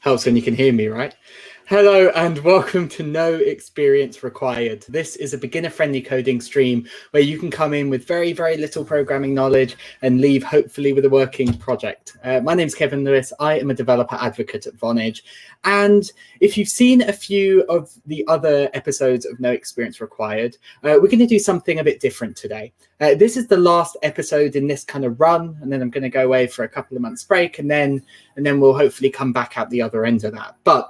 Helps when you can hear me, right? Hello and welcome to No Experience Required. This is a beginner-friendly coding stream where you can come in with very, very little programming knowledge and leave hopefully with a working project. My name's Kevin Lewis. I am a developer advocate at Vonage. And if you've seen a few of the other episodes of No Experience Required, we're going to do something a bit different today. This is the last episode in this kind of run, and then I'm going to go away for a couple of months break, and then we'll hopefully come back out the other end of that. But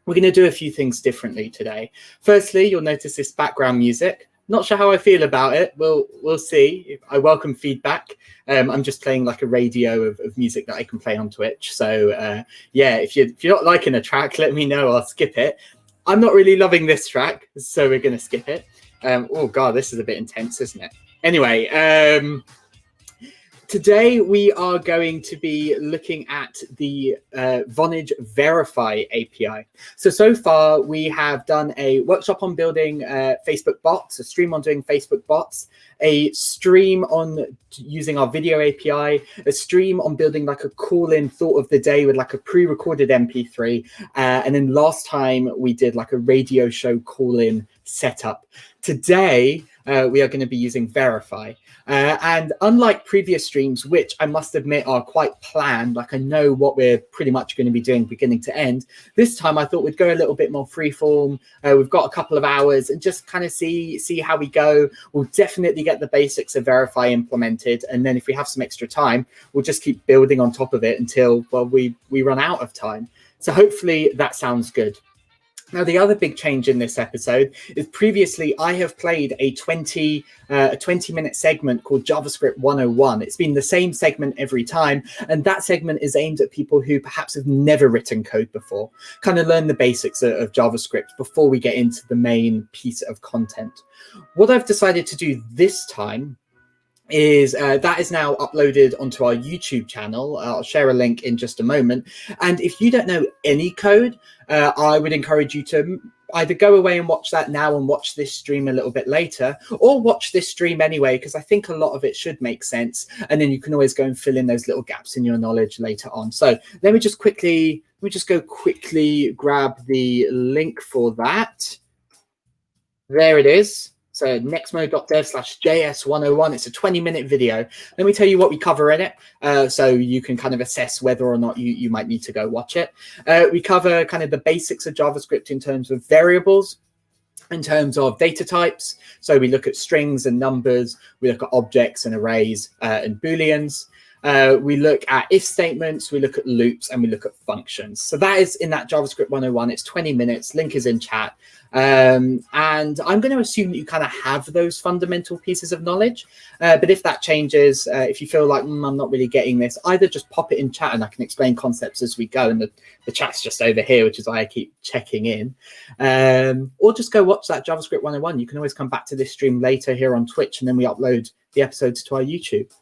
we're going to do a few things differently today. Firstly, you'll notice this background music. Not sure how I feel about it. We'll see. I welcome feedback. I'm just playing like a radio of music that I can play on Twitch. So yeah, if you're not liking a track, let me know. I'll skip it. I'm not really loving this track, so we're going to skip it. Oh God, this is a bit intense, isn't it? Anyway, today we are going to be looking at the Vonage Verify API. So far we have done a workshop on building Facebook bots, a stream on doing Facebook bots, a stream on using our video API, a stream on building like a call-in thought of the day with like a pre-recorded MP3. And then last time we did like a radio show call-in setup. Today, we are going to be using Verify. And unlike previous streams, which I must admit are quite planned, like I know what we're pretty much going to be doing beginning to end, this time I thought we'd go a little bit more freeform. We've got a couple of hours and just kind of see how we go. We'll definitely get the basics of Verify implemented. And then if we have some extra time, we'll just keep building on top of it until, well, we run out of time. So hopefully that sounds good. Now, the other big change in this episode is previously I have played a 20-minute segment called JavaScript 101. It's been the same segment every time, and that segment is aimed at people who perhaps have never written code before, kind of learn the basics of JavaScript before we get into the main piece of content. What I've decided to do this time is that is now uploaded onto our YouTube channel. I'll share a link in just a moment. And if you don't know any code, I would encourage you to either go away and watch that now and watch this stream a little bit later, or watch this stream anyway, because I think a lot of it should make sense. And then you can always go and fill in those little gaps in your knowledge later on. So let me just go quickly grab the link for that. There it is. So nextmode.dev/JS101. It's a 20-minute video. Let me tell you what we cover in it, so you can kind of assess whether or not you might need to go watch it. We cover kind of the basics of JavaScript in terms of variables, in terms of data types. So we look at strings and numbers. We look at objects and arrays and Booleans. We look at if statements, we look at loops, and we look at functions. So that is in that JavaScript 101. It's 20 minutes. Link is in chat. And I'm going to assume that you kind of have those fundamental pieces of knowledge. But if that changes, if you feel like I'm not really getting this, either just pop it in chat and I can explain concepts as we go. And the chat's just over here, which is why I keep checking in. Or just go watch that JavaScript 101. You can always come back to this stream later here on Twitch, and then we upload the episodes to our YouTube.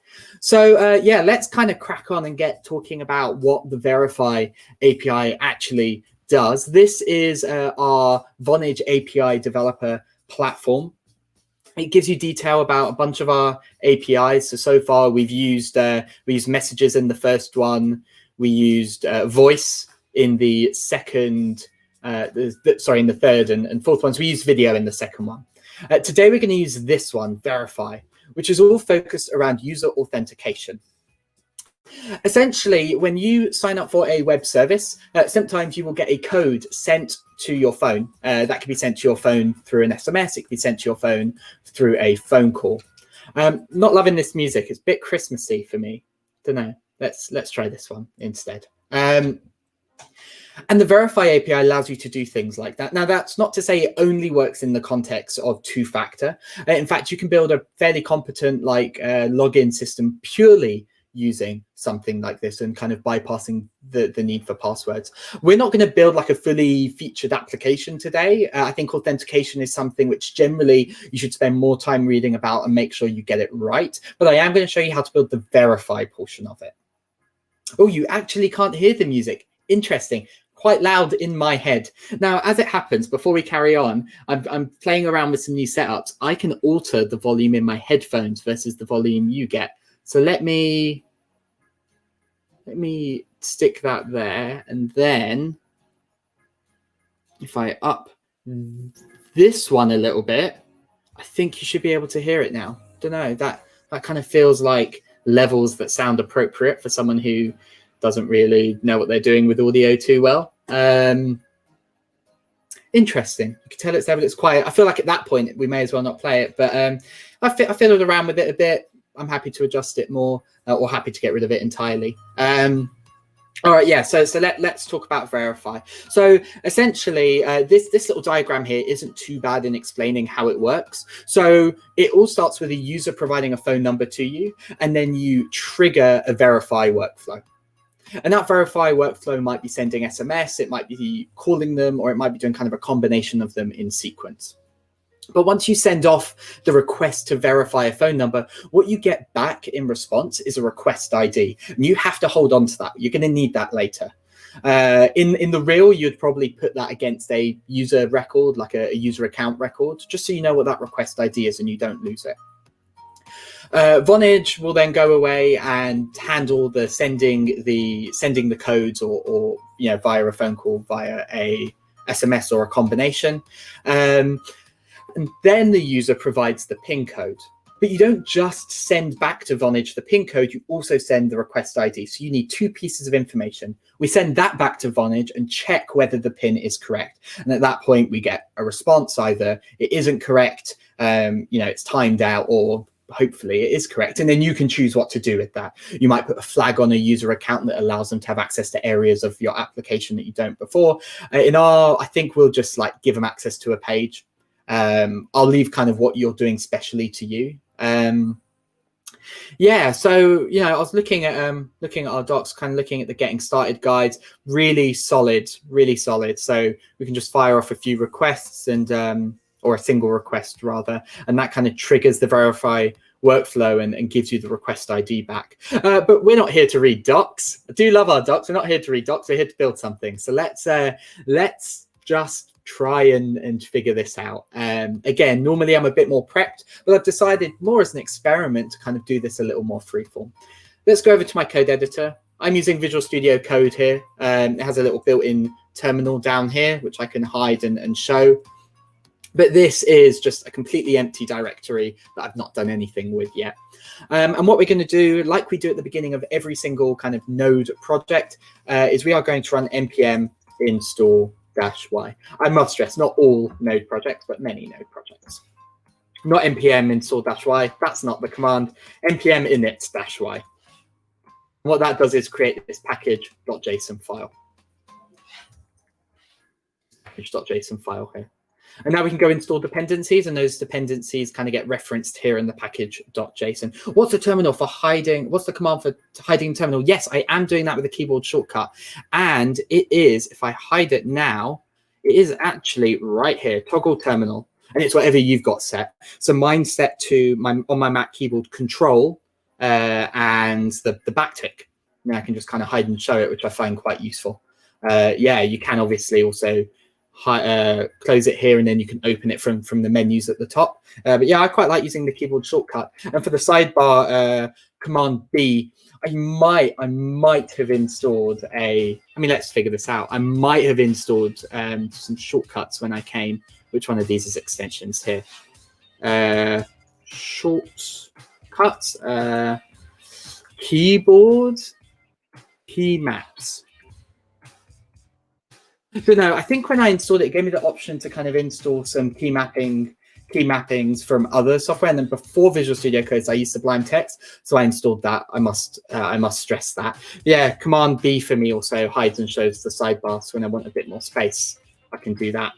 So yeah, let's kind of crack on and get talking about what the Verify API actually does. This is our Vonage API developer platform. It gives you detail about a bunch of our APIs. So far we've used messages in the first one. We used voice in the second, in the third and fourth ones. We used video in the second one. Today we're going to use this one, Verify, which is all focused around user authentication. Essentially, when you sign up for a web service, sometimes you will get a code sent to your phone. That can be sent to your phone through an SMS. It can be sent to your phone through a phone call. Not loving this music. It's a bit Christmassy for me. Don't know. Let's try this one instead. And the Verify API allows you to do things like that. Now, that's not to say it only works in the context of two-factor. In fact, you can build a fairly competent login system purely using something like this and kind of bypassing the need for passwords. We're not going to build like a fully featured application today. I think authentication is something which generally you should spend more time reading about and make sure you get it right. But I am going to show you how to build the Verify portion of it. Oh, you actually can't hear the music. Interesting. Quite loud in my head. Now, as it happens, before we carry on, I'm playing around with some new setups. I can alter the volume in my headphones versus the volume you get. So let me stick that there, and then if I up this one a little bit, I think you should be able to hear it now. Don't know, that kind of feels like levels that sound appropriate for someone who doesn't really know what they're doing with audio too well. Interesting. You can tell it's there, but it's quiet. I feel like at that point we may as well not play it, but I fiddled around with it a bit. I'm happy to adjust it more, or happy to get rid of it entirely. All right, yeah, so let's talk about Verify. So essentially, this little diagram here isn't too bad in explaining how it works. So it all starts with a user providing a phone number to you, and then you trigger a Verify workflow. And that Verify workflow might be sending SMS, it might be calling them, or it might be doing kind of a combination of them in sequence. But once you send off the request to verify a phone number, what you get back in response is a request ID. And you have to hold on to that. You're going to need that later. In the real, you'd probably put that against a user record, like a user account record, just so you know what that request ID is and you don't lose it. Vonage will then go away and handle the sending the codes or via a phone call, via a SMS or a combination. And then the user provides the PIN code. But you don't just send back to Vonage the PIN code, you also send the request ID. So you need two pieces of information. We send that back to Vonage and check whether the PIN is correct. And at that point, we get a response, either it isn't correct, it's timed out, or hopefully it is correct. And then you can choose what to do with that. You might put a flag on a user account that allows them to have access to areas of your application that you don't before. I think we'll just give them access to a page. I'll leave kind of what you're doing specially to you. Yeah, so I was looking at our docs, kind of looking at the getting started guides. Really solid. So we can just fire off a few requests and or a single request rather, and that kind of triggers the Verify workflow and gives you the request ID back. But we're not here to read docs. I do love our docs. We're not here to read docs. We're here to build something. So let's just try and figure this out. Again, normally I'm a bit more prepped, but I've decided more as an experiment to kind of do this a little more freeform. Let's go over to my code editor. I'm using Visual Studio Code here. It has a little built-in terminal down here, which I can hide and show. But this is just a completely empty directory that I've not done anything with yet. And what we're going to do, like we do at the beginning of every single kind of node project, is we are going to run npm install -y. I must stress, not all node projects, but many node projects. Not npm install -y, that's not the command. npm init -y. What that does is create this package.json file. Package.json file here. And now we can go install dependencies, and those dependencies kind of get referenced here in the package.json. What's the terminal for hiding? What's the command for hiding terminal? Yes, I am doing that with a keyboard shortcut. And it is, if I hide it now, it is actually right here, toggle terminal. And it's whatever you've got set. So mine's set to on my Mac keyboard control and the backtick. Now I can just kind of hide and show it, which I find quite useful. Yeah, you can obviously also close it here, and then you can open it from the menus at the top. But yeah, I quite like using the keyboard shortcut. And for the sidebar, Command B, I might have installed let's figure this out. I might have installed some shortcuts when I came. Which one of these is extensions here? Shortcuts, keyboard, key maps. So no, I think when I installed it, it gave me the option to kind of install some key mappings from other software. And then before Visual Studio Code, I used Sublime Text, so I installed that. I must stress that. Yeah, Command B for me also hides and shows the sidebar. So when I want a bit more space, I can do that.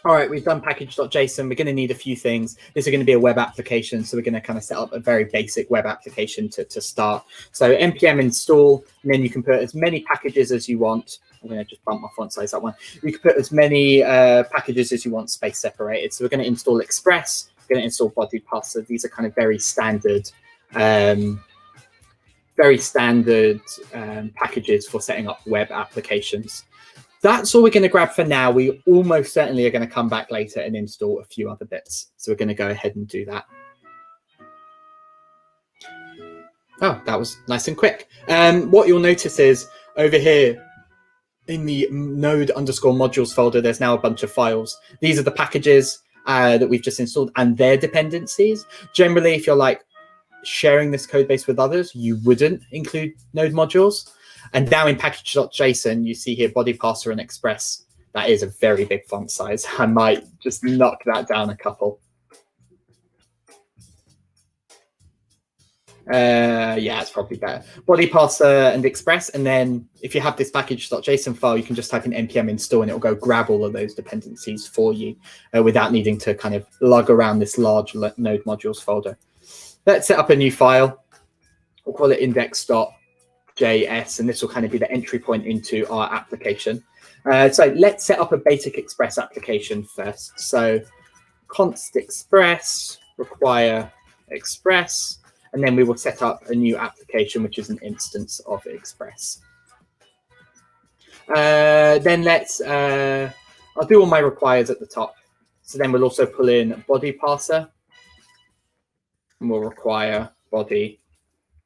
All right, we've done package.json. We're going to need a few things. This is going to be a web application, so we're going to kind of set up a very basic web application to start. So npm install, and then you can put as many packages as you want. I'm going to just bump my font size, that one. You can put as many packages as you want, space separated. So we're going to install Express, we're going to install body pass. So these are kind of very standard packages for setting up web applications. That's all we're going to grab for now. We almost certainly are going to come back later and install a few other bits. So we're going to go ahead and do that. Oh, that was nice and quick. What you'll notice is over here, in the node_modules folder, there's now a bunch of files. These are the packages that we've just installed and their dependencies. Generally, if you're like sharing this code base with others, you wouldn't include node modules. And now in package.json, you see here body parser and express. That is a very big font size. I might just knock that down a couple. Yeah, it's probably better. Body parser and express, and then if you have this package.json file, you can just type in npm install and it'll go grab all of those dependencies for you without needing to kind of lug around this large node modules folder. Let's set up a new file. We'll call it index.js, and this will kind of be the entry point into our application. So let's set up a basic express application first. So const express require express. And then we will set up a new application, which is an instance of Express. Then I'll do all my requires at the top. So then we'll also pull in body parser. And we'll require body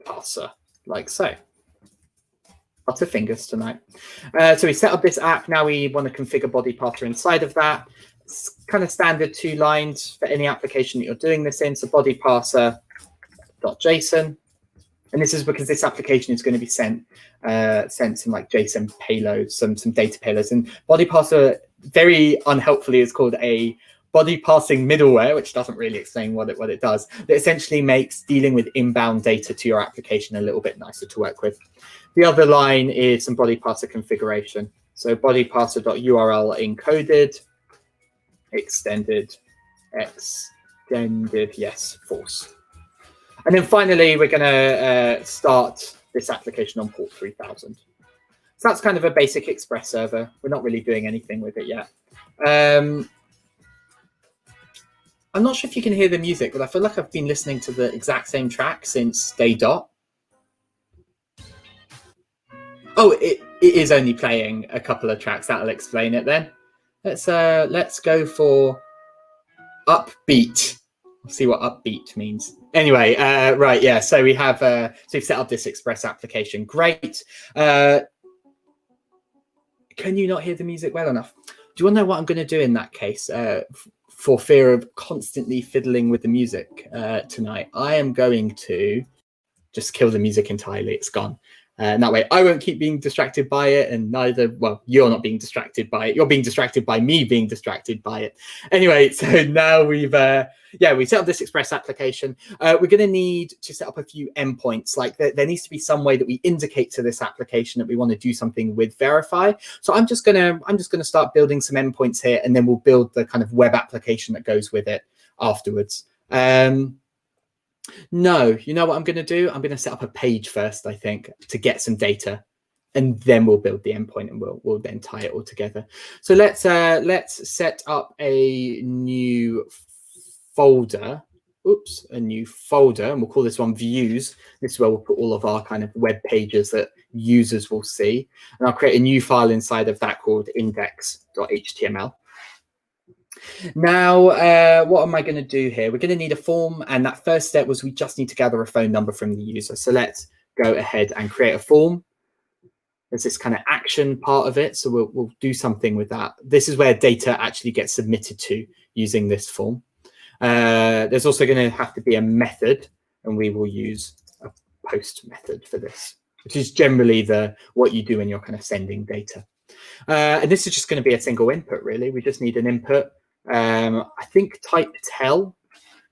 parser, like so. Lots of fingers tonight. So we set up this app. Now we want to configure body parser inside of that. It's kind of standard 2 lines for any application that you're doing this in. So body parser .json, and this is because this application is going to be sent some like JSON payloads, some data payloads, and body parser very unhelpfully is called a body parsing middleware, which doesn't really explain what it does. It essentially makes dealing with inbound data to your application a little bit nicer to work with. The other line is some body parser configuration. So body parser.url encoded, extended, yes, false. And then finally, we're going to start this application on port 3000. So that's kind of a basic Express server. We're not really doing anything with it yet. I'm not sure if you can hear the music, but I feel like I've been listening to the exact same track since day dot. Oh, it is only playing a couple of tracks. That'll explain it then. Let's go for upbeat. We'll see what upbeat means. Anyway, right, yeah. So we have so we've set up this Express application. Great. Can you not hear the music well enough? Do you want to know what I'm going to do in that case? For fear of constantly fiddling with the music tonight, I am going to just kill the music entirely. It's gone. And that way I won't keep being distracted by it, and neither, well, you're not being distracted by it. You're being distracted by me being distracted by it. Anyway, so now we set up this Express application. We're going to need to set up a few endpoints. Like there needs to be some way that we indicate to this application that we want to do something with Verify. So I'm just gonna start building some endpoints here, and then we'll build the kind of web application that goes with it afterwards. No, you know what I'm going to do? I'm going to set up a page first, I think, to get some data, and then we'll build the endpoint, and we'll then tie it all together. So let's set up a new folder. Oops, a new folder, and we'll call this one views. This is where we'll put all of our kind of web pages that users will see, and I'll create a new file inside of that called index.html. Now, what am I going to do here? We're going to need a form, and that first step was we just need to gather a phone number from the user. So let's go ahead and create a form. There's this kind of action part of it, so we'll do something with that. This is where data actually gets submitted to using this form. There's also going to have to be a method, and we will use a post method for this, which is generally what you do when you're kind of sending data. And this is just going to be a single input, really. We just need an input. I think type tell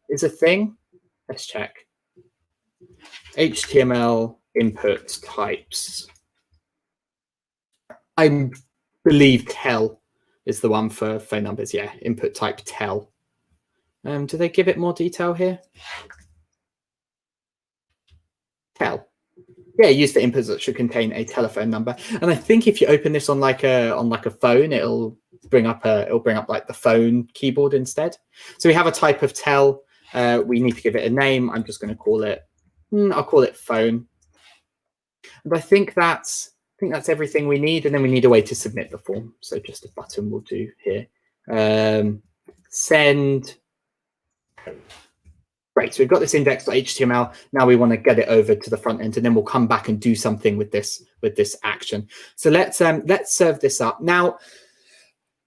is a thing. Let's check. HTML input types. I believe tell is the one for phone numbers. Yeah, input type tell. Do they give it more detail here? Tell. Yeah, use the inputs that should contain a telephone number. And I think if you open this on like a phone, it'll bring up like the phone keyboard instead. So we have a type of tell. We need to give it a name. I'm just going to call it. I'll call it phone. And I think that's everything we need. And then we need a way to submit the form. So just a button will do here. Send Great, so we've got this index.html. Now we want to get it over to the front end, and then we'll come back and do something with this action. So let's serve this up. Now,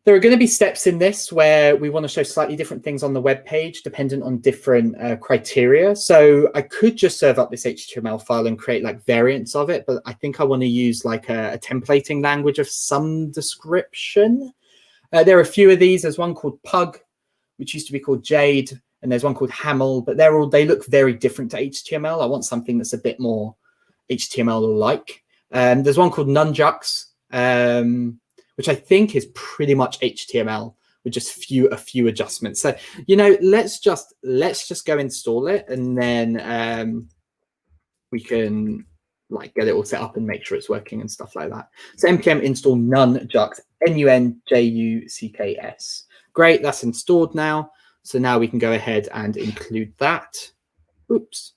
there are going to be steps in this where we want to show slightly different things on the web page, dependent on different criteria. So I could just serve up this HTML file and create like variants of it, but I think I want to use like a templating language of some description. There are a few of these. There's one called Pug, which used to be called Jade, and there's one called Hamel, but they look very different to HTML. I want something that's a bit more HTML-like. There's one called Nunjux, which I think is pretty much HTML with just a few adjustments. So, you know, let's just go install it, and then we can like get it all set up and make sure it's working and stuff like that. So npm install nunjucks, Nunjucks. Great, that's installed now. So now we can go ahead and include that. Oops.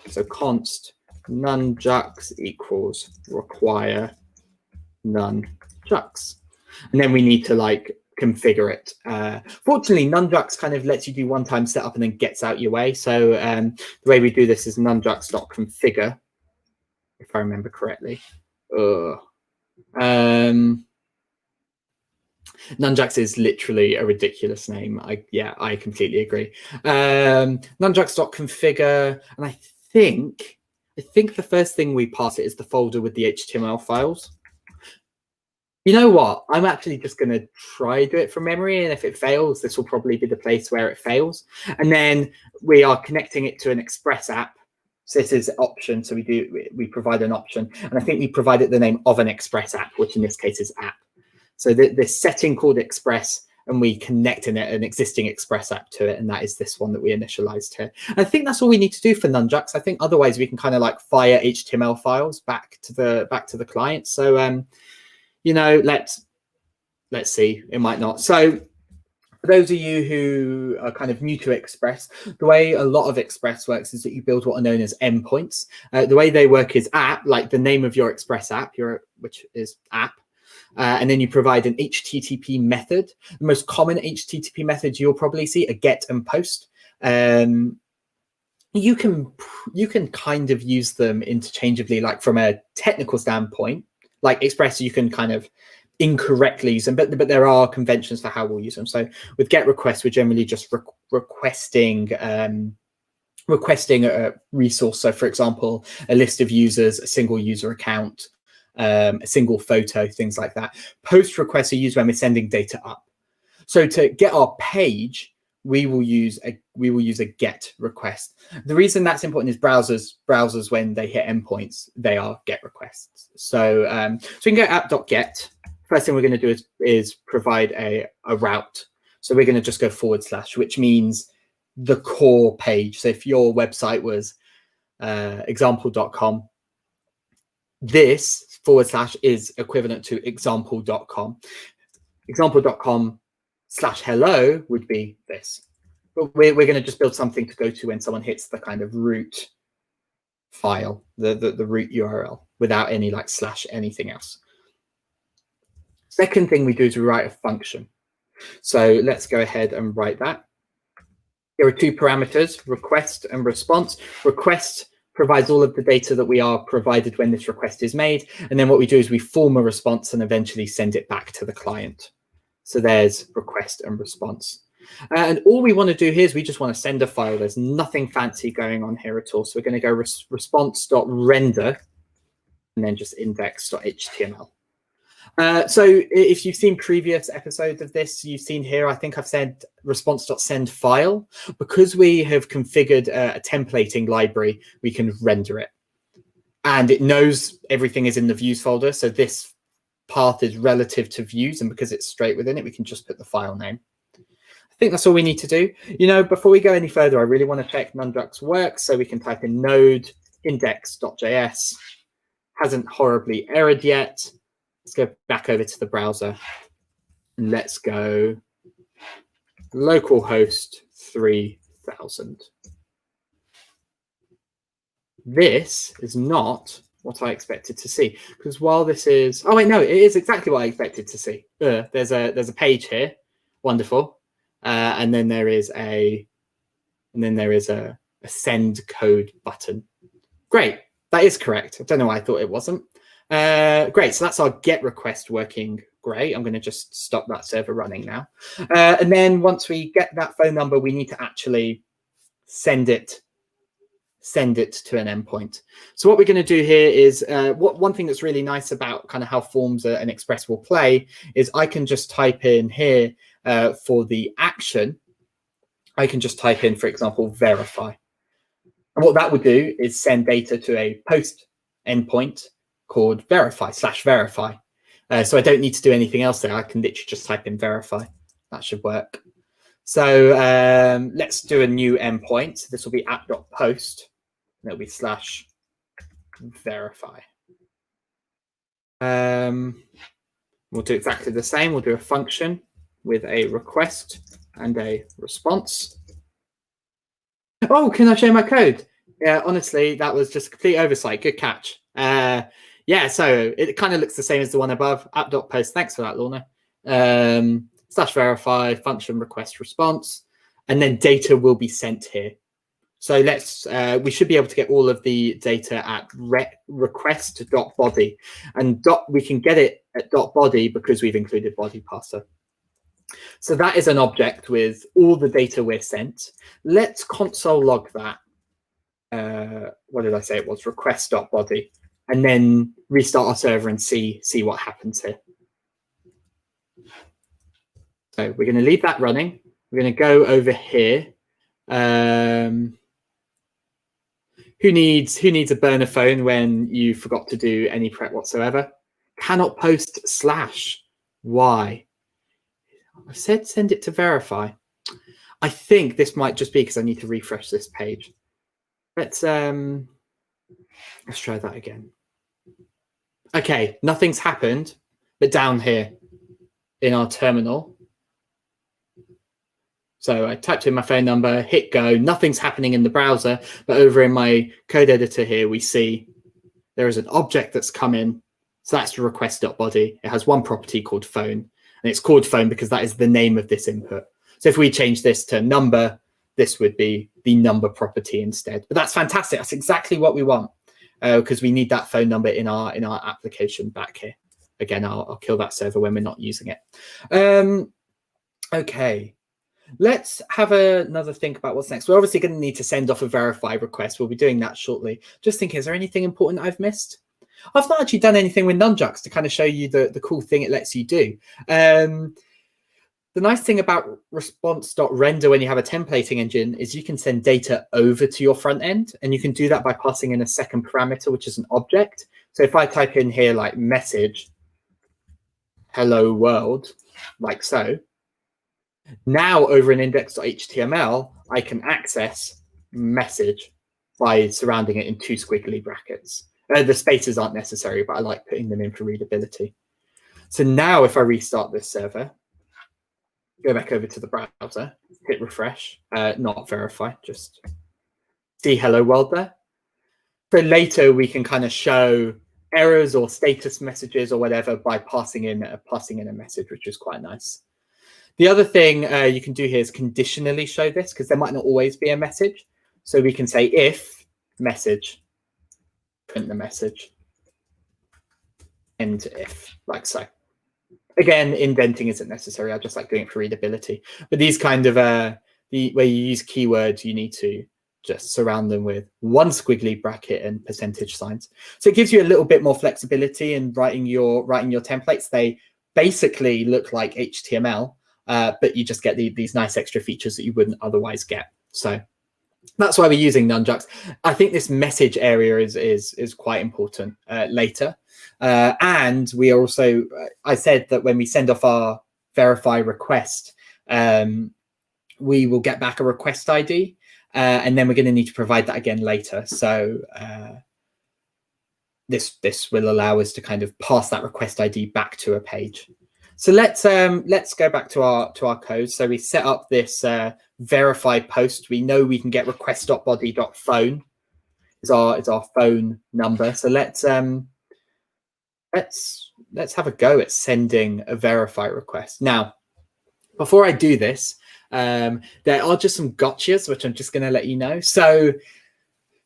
So const nunjucks equals require nunjucks. And then we need to like configure it. Fortunately, nunjucks kind of lets you do one-time setup and then gets out your way. So the way we do this is nunjucks.configure, if I remember correctly. Nunjucks is literally a ridiculous name. I completely agree. Nunjucks.configure, and I think the first thing we pass it is the folder with the HTML files. You know what? I'm actually just going to try do it from memory, and if it fails, this will probably be the place where it fails. And then we are connecting it to an Express app. So this is option. So we provide an option, and I think we provided the name of an Express app, which in this case is app. So this setting called Express, and we connect an existing Express app to it, and that is this one that we initialized here. And I think that's all we need to do for Nunjucks. I think otherwise we can kind of like fire HTML files back to the client. So you know, let's see. It might not. So for those of you who are kind of new to Express, the way a lot of Express works is that you build what are known as endpoints. The way they work is app, like the name of your Express app, which is app. And then you provide an HTTP method. The most common HTTP methods you'll probably see are get and post. You can kind of use them interchangeably, like from a technical standpoint. Like Express, you can kind of incorrectly use them, but there are conventions for how we'll use them. So with get request, we're generally just requesting a resource. So for example, a list of users, a single user account, a single photo, things like that. Post requests are used when we're sending data up. So to get our page, we will use a get request. The reason that's important is browsers when they hit endpoints, they are get requests. So we can go app.get. First thing we're going to do is provide a route. So we're going to just go /, which means the core page. So if your website was example.com, this / is equivalent to example.com. Example.com/hello would be this. But we're going to just build something to go to when someone hits the kind of root file, the root URL, without any like / anything else. Second thing we do is we write a function. So let's go ahead and write that. There are two parameters, request and response. Request provides all of the data that we are provided when this request is made. And then what we do is we form a response and eventually send it back to the client. So there's request and response. And all we want to do here is we just want to send a file. There's nothing fancy going on here at all. So we're going to go response.render and then just index.html. So if you've seen previous episodes of this, you've seen here, I think I've said response.sendFile. Because we have configured a templating library, we can render it. And it knows everything is in the views folder. So this path is relative to views. And because it's straight within it, we can just put the file name. I think that's all we need to do. You know, before we go any further, I really want to check Nunjucks works. So we can type in node index.js. Hasn't horribly errored yet. Let's go back over to the browser and let's go localhost 3000. This is not what I expected to see, because while this is, oh wait, no, it is exactly what I expected to see. There's a page here, wonderful, and then there is a a send code button. Great, that is correct. I don't know why I thought it wasn't. Great, so that's our get request working great. I'm going to just stop that server running now. And then once we get that phone number, we need to actually send it to an endpoint. So what we're going to do here is one thing that's really nice about kind of how forms and Express will play is I can just type in here for the action. I can just type in, for example, verify. And what that would do is send data to a post endpoint called verify/verify. So I don't need to do anything else there. I can literally just type in verify. That should work. So let's do a new endpoint. This will be app.post. It'll be /verify. We'll do exactly the same. We'll do a function with a request and a response. Oh, can I show my code? Yeah, honestly, that was just a complete oversight. Good catch. Yeah, so it kind of looks the same as the one above. App.post. Thanks for that, Lorna. /verify function request response, and then data will be sent here. So let's we should be able to get all of the data at request.body, and we can get it at .body because we've included body parser. So that is an object with all the data we're sent. Let's console log that. What did I say it was? Request.body, and then restart our server and see what happens here. So we're going to leave that running. We're going to go over here. Who needs a burner phone when you forgot to do any prep whatsoever? Cannot post /y. I said send it to verify. I think this might just be because I need to refresh this page. Let's try that again. Okay, nothing's happened, but down here in our terminal. So I typed in my phone number, hit go, nothing's happening in the browser, but over in my code editor here, we see there is an object that's come in. So that's the request.body. It has one property called phone, and it's called phone because that is the name of this input. So if we change this to number, this would be the number property instead. But that's fantastic. That's exactly what we want because we need that phone number in our application back here. Again, I'll kill that server when we're not using it. Okay. Let's have another think about what's next. We're obviously going to need to send off a verify request. We'll be doing that shortly. Just thinking, is there anything important I've missed? I've not actually done anything with Nunjux to kind of show you the cool thing it lets you do. The nice thing about response.render when you have a templating engine is you can send data over to your front end, and you can do that by passing in a second parameter, which is an object. So if I type in here like message, hello world, like so, now over in index.html, I can access message by surrounding it in 2 squiggly brackets. The spaces aren't necessary, but I like putting them in for readability. So now if I restart this server, go back over to the browser, hit refresh, not verify, just see hello world there. So later we can kind of show errors or status messages or whatever by passing in a message, which is quite nice. The other thing you can do here is conditionally show this because there might not always be a message. So we can say if message, print the message, end if, like so. Again, indenting isn't necessary. I just like doing it for readability. But these kind of where you use keywords, you need to just surround them with 1 squiggly bracket and percentage signs. So it gives you a little bit more flexibility in writing your templates. They basically look like HTML, but you just get these nice extra features that you wouldn't otherwise get. So that's why we're using Nunjux. I think this message area is quite important later. And we also, I said that when we send off our verify request, we will get back a request ID, and then we're going to need to provide that again later. So this will allow us to kind of pass that request ID back to a page. So let's go back to our code. So we set up this verify post. We know we can get request.body.phone is our phone number. So let's have a go at sending a verify request. Now, before I do this, There are just some gotchas, which I'm just going to let you know. So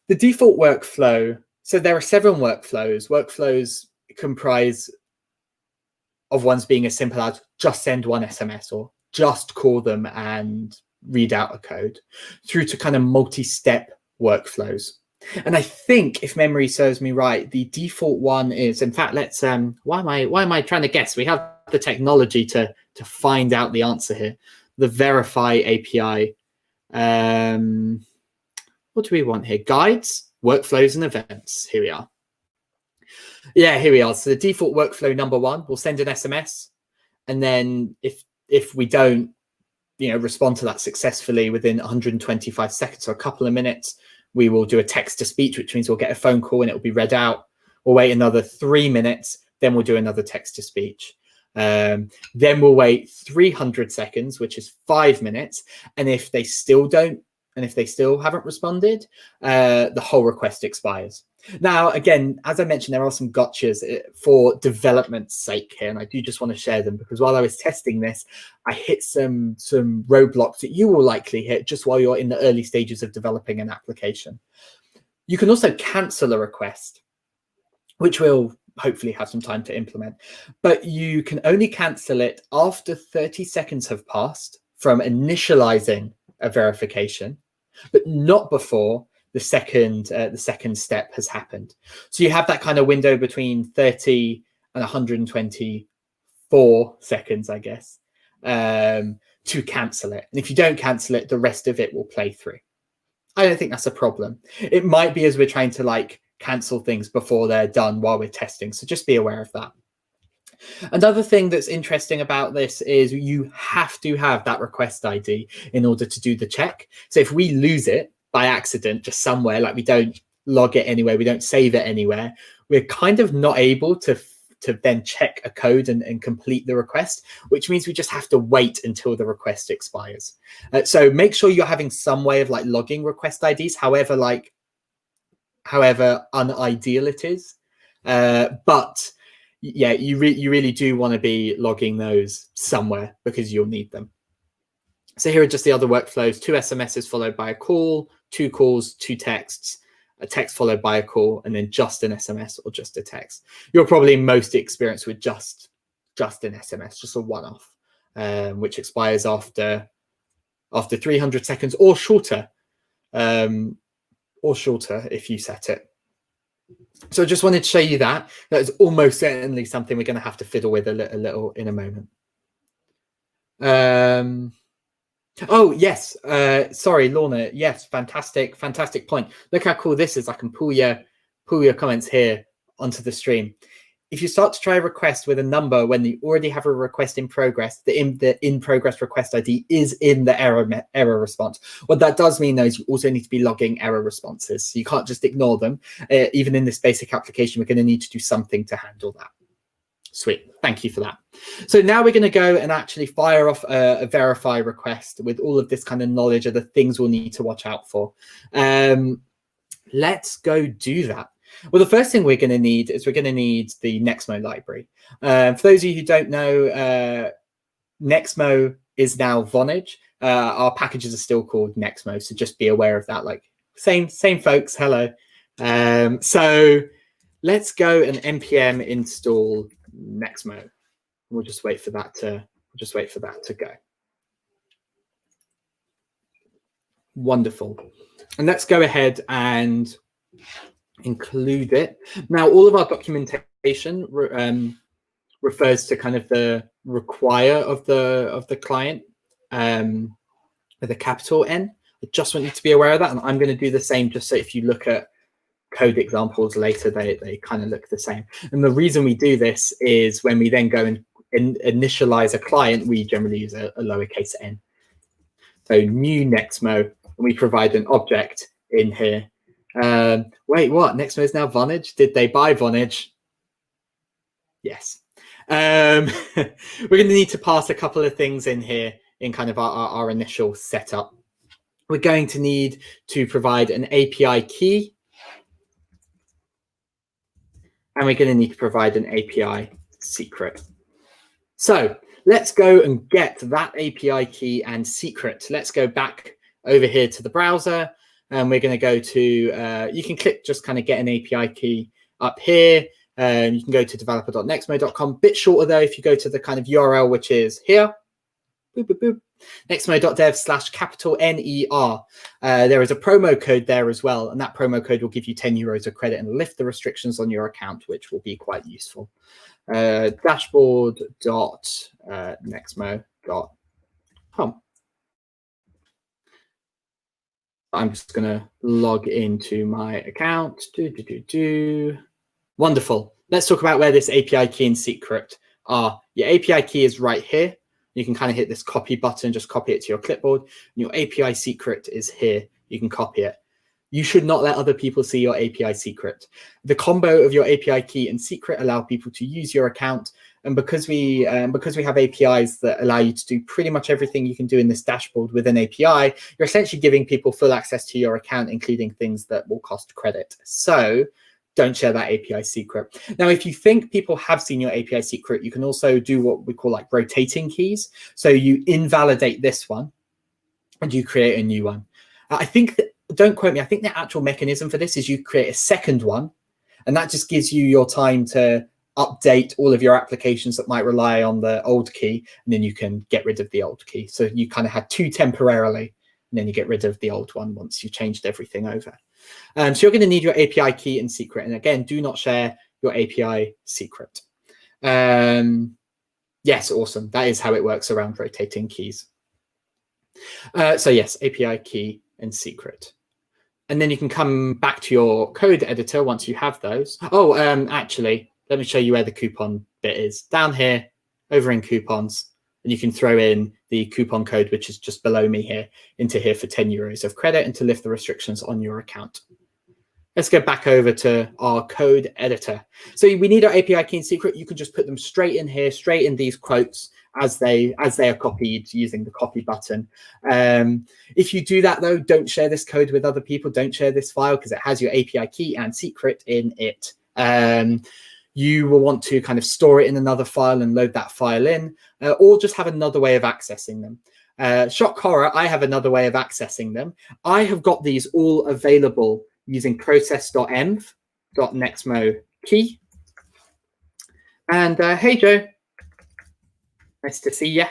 the default workflow, so there are several workflows. Workflows comprise of ones being as simple as just send one SMS or just call them and read out a code, through to kind of multi-step workflows. And I think, if memory serves me right, the default one is, in fact, let's why am I trying to guess? We have the technology to find out the answer here. The Verify API. What do we want here? Guides, workflows, and events. Here we are. Yeah, here we are. So the default workflow number one, we'll send an SMS, and then if we don't, respond to that successfully within 125 seconds or a couple of minutes, we will do a text to speech, which means we'll get a phone call and it will be read out. We'll wait another 3 minutes, then we'll do another text to speech. Then we'll wait 300 seconds, which is 5 minutes. And if they still don't, and if they still haven't responded, the whole request expires. Now, again, as I mentioned, there are some gotchas for development's sake here, and I do just want to share them because while I was testing this, I hit some roadblocks that you will likely hit just while you're in the early stages of developing an application. You can also cancel a request, which we'll hopefully have some time to implement, but you can only cancel it after 30 seconds have passed from initializing a verification, but not before the second step has happened. So you have that kind of window between 30 and 124 seconds, I guess, to cancel it. And if you don't cancel it, the rest of it will play through. I don't think that's a problem. It might be as we're trying to cancel things before they're done while we're testing. So just be aware of that. Another thing that's interesting about this is you have to have that request ID in order to do the check. So if we lose it by accident just somewhere, we don't log it anywhere, we don't save it anywhere, we're kind of not able to then check a code and complete the request, which means we just have to wait until the request expires. So make sure you're having some way of logging request IDs, however unideal it is. But yeah, you really do want to be logging those somewhere because you'll need them. So here are just the other workflows: 2 SMSs followed by a call, 2 calls, 2 texts, a text followed by a call, and then just an SMS or just a text. You're probably most experienced with just an SMS, just a one-off, which expires after 300 seconds or shorter if you set it. So I just wanted to show you that. That is almost certainly something we're going to have to fiddle with a little in a moment. Oh, yes. Sorry, Lorna. Yes, fantastic point. Look how cool this is. I can pull your comments here onto the stream. If you start to try a request with a number when you already have a request in progress, the in progress request ID is in the error response. What that does mean, though, is you also need to be logging error responses. So you can't just ignore them. Even in this basic application, we're going to need to do something to handle that. Sweet. Thank you for that. So now we're going to go and actually fire off a verify request with all of this kind of knowledge of the things we'll need to watch out for. Let's go do that. Well, the first thing we're going to need is the Nexmo library. For those of you who don't know, Nexmo is now Vonage. Our packages are still called Nexmo, so just be aware of that. Same folks. Hello. So let's go and npm install Nexmo. We'll just wait for that to go. Wonderful. And let's go ahead and include it. Now, all of our documentation refers to kind of the require of the client with a capital N. I just want you to be aware of that, and I'm going to do the same just so if you look at code examples later, they kind of look the same. And the reason we do this is when we then go and initialize a client, we generally use a lowercase n. So new Nexmo, and we provide an object in here. Wait, what? Nexmo is now Vonage? Did they buy Vonage? Yes. We're going to need to pass a couple of things in here in kind of our initial setup. We're going to need to provide an API key. And we're going to need to provide an API secret. So let's go and get that API key and secret. Let's go back over here to the browser, and we're going to go to, you can click just kind of get an API key up here. You can go to developer.nextmo.com. Bit shorter though if you go to the kind of URL, which is here. Boop, boop, boop. Nextmo.dev/NER. There is a promo code there as well, and that promo code will give you 10 euros of credit and lift the restrictions on your account, which will be quite useful. Dashboard.nextmo.com. I'm just going to log into my account. Wonderful. Let's talk about where this API key and secret are. Your API key is right here. You can kind of hit this copy button, just copy it to your clipboard. And your API secret is here. You can copy it. You should not let other people see your API secret. The combo of your API key and secret allow people to use your account. And because we have APIs that allow you to do pretty much everything you can do in this dashboard with an API, you're essentially giving people full access to your account, including things that will cost credit. So don't share that API secret. Now, if you think people have seen your API secret, you can also do what we call like rotating keys. So you invalidate this one and you create a new one. I think that, don't quote me, I think the actual mechanism for this is you create a second one, and that just gives you your time to update all of your applications that might rely on the old key, and then you can get rid of the old key. So you kind of had two temporarily, and then you get rid of the old one once you changed everything over. So you're going to need your API key and secret. And again, do not share your API secret. Yes, awesome. That is how it works around rotating keys. So yes, API key and secret. And then you can come back to your code editor once you have those. Oh, actually, let me show you where the coupon bit is. Down here, over in coupons. And you can throw in the coupon code, which is just below me here, into here for 10 euros of credit and to lift the restrictions on your account. Let's go back over to our code editor. So we need our API key and secret. You can just put them straight in here, straight in these quotes as they are copied using the copy button. If you do that, though, don't share this code with other people. Don't share this file because it has your API key and secret in it. You will want to kind of store it in another file and load that file in, or just have another way of accessing them. Shock horror, I have another way of accessing them. I have got these all available using process.env.nextmo key. And hey, Joe, nice to see you.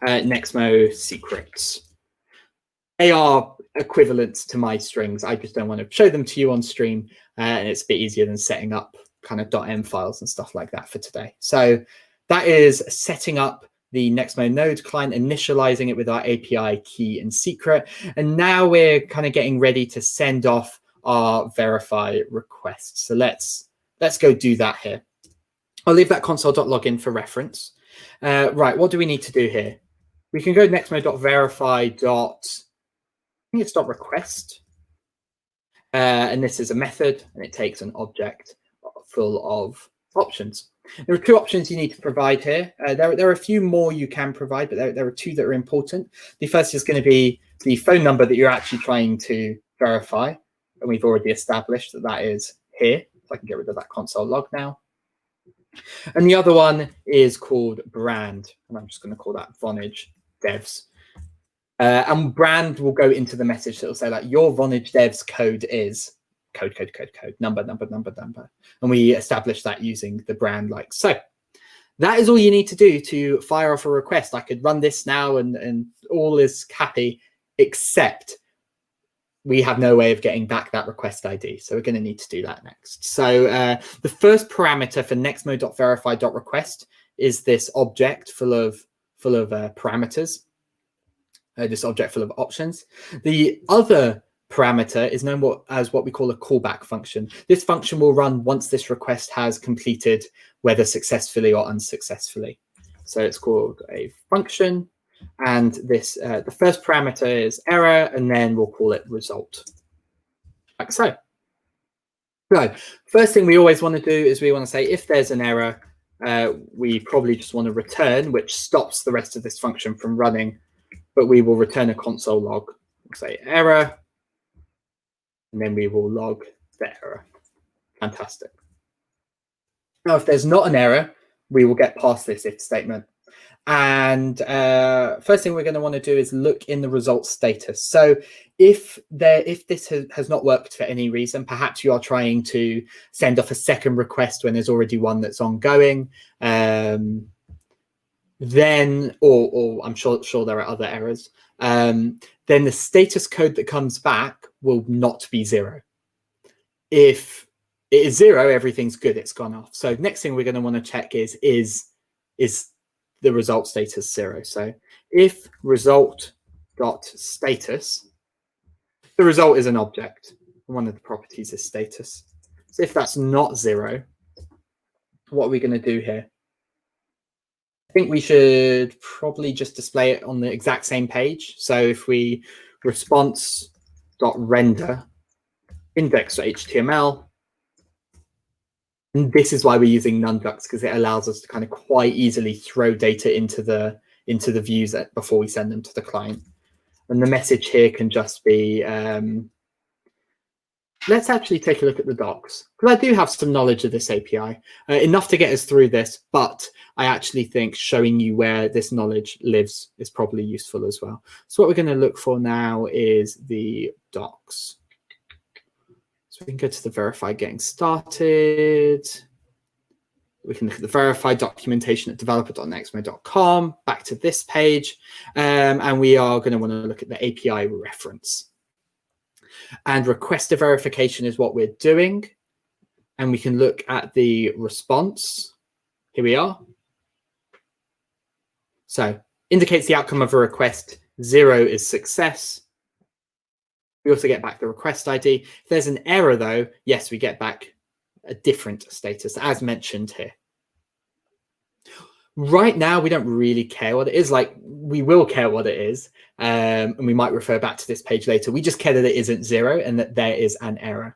Nextmo secrets. They are equivalent to my strings. I just don't want to show them to you on stream, and it's a bit easier than setting up kind of .m files and stuff like that for today. So that is setting up the Nextmo node client, initializing it with our API key and secret. And now we're kind of getting ready to send off our verify request. So let's go do that here. I'll leave that console.login for reference. Right, what do we need to do here? We can go nextmo.verify. I think it's .request. And this is a method, and it takes an object full of options. There are two options you need to provide here. There are a few more you can provide, but there are two that are important. The first is going to be the phone number that you're actually trying to verify. And we've already established that that is here. So I can get rid of that console log now. And the other one is called brand. And I'm just going to call that Vonage devs. And brand will go into the message that will say like your Vonage devs code is code, number. And we establish that using the brand like so. That is all you need to do to fire off a request. I could run this now and all is happy, except we have no way of getting back that request ID. So we're going to need to do that next. So the first parameter for nextmo.verify.request is this object full of parameters, this object full of options. The other parameter is known as what we call a callback function. This function will run once this request has completed, whether successfully or unsuccessfully. So it's called a function, and this the first parameter is error, and then we'll call it result, like so. So first thing we always want to do is we want to say if there's an error, we probably just want to return, which stops the rest of this function from running, but we will return a console log. We'll say error, and then we will log the error. Fantastic. Now, if there's not an error, we will get past this if statement. And first thing we're going to want to do is look in the result status. So if this has not worked for any reason, perhaps you are trying to send off a second request when there's already one that's ongoing, then, or I'm sure there are other errors, then the status code that comes back will not be 0. If it is 0, everything's good, it's gone off. So next thing we're going to want to check is the result status 0. So if result.status, the result is an object. One of the properties is status. So if that's not 0, what are we going to do here? I think we should probably just display it on the exact same page. So if we response.render index.html, and this is why we're using nunducts, because it allows us to kind of quite easily throw data into the views before we send them to the client. And the message here can just be, let's actually take a look at the docs, because I do have some knowledge of this API, enough to get us through this, but I actually think showing you where this knowledge lives is probably useful as well. So what we're going to look for now is the docs. So we can go to the verify getting started. We can look at the verify documentation at developer.nextmo.com, back to this page, and we are going to want to look at the API reference. And request a verification is what we're doing. And we can look at the response. Here we are. So indicates the outcome of a request. 0 is success. We also get back the request ID. If there's an error, though, yes, we get back a different status, as mentioned here. Right now, we don't really care what it is. Like, we will care what it is, and we might refer back to this page later. We just care that it isn't 0 and that there is an error.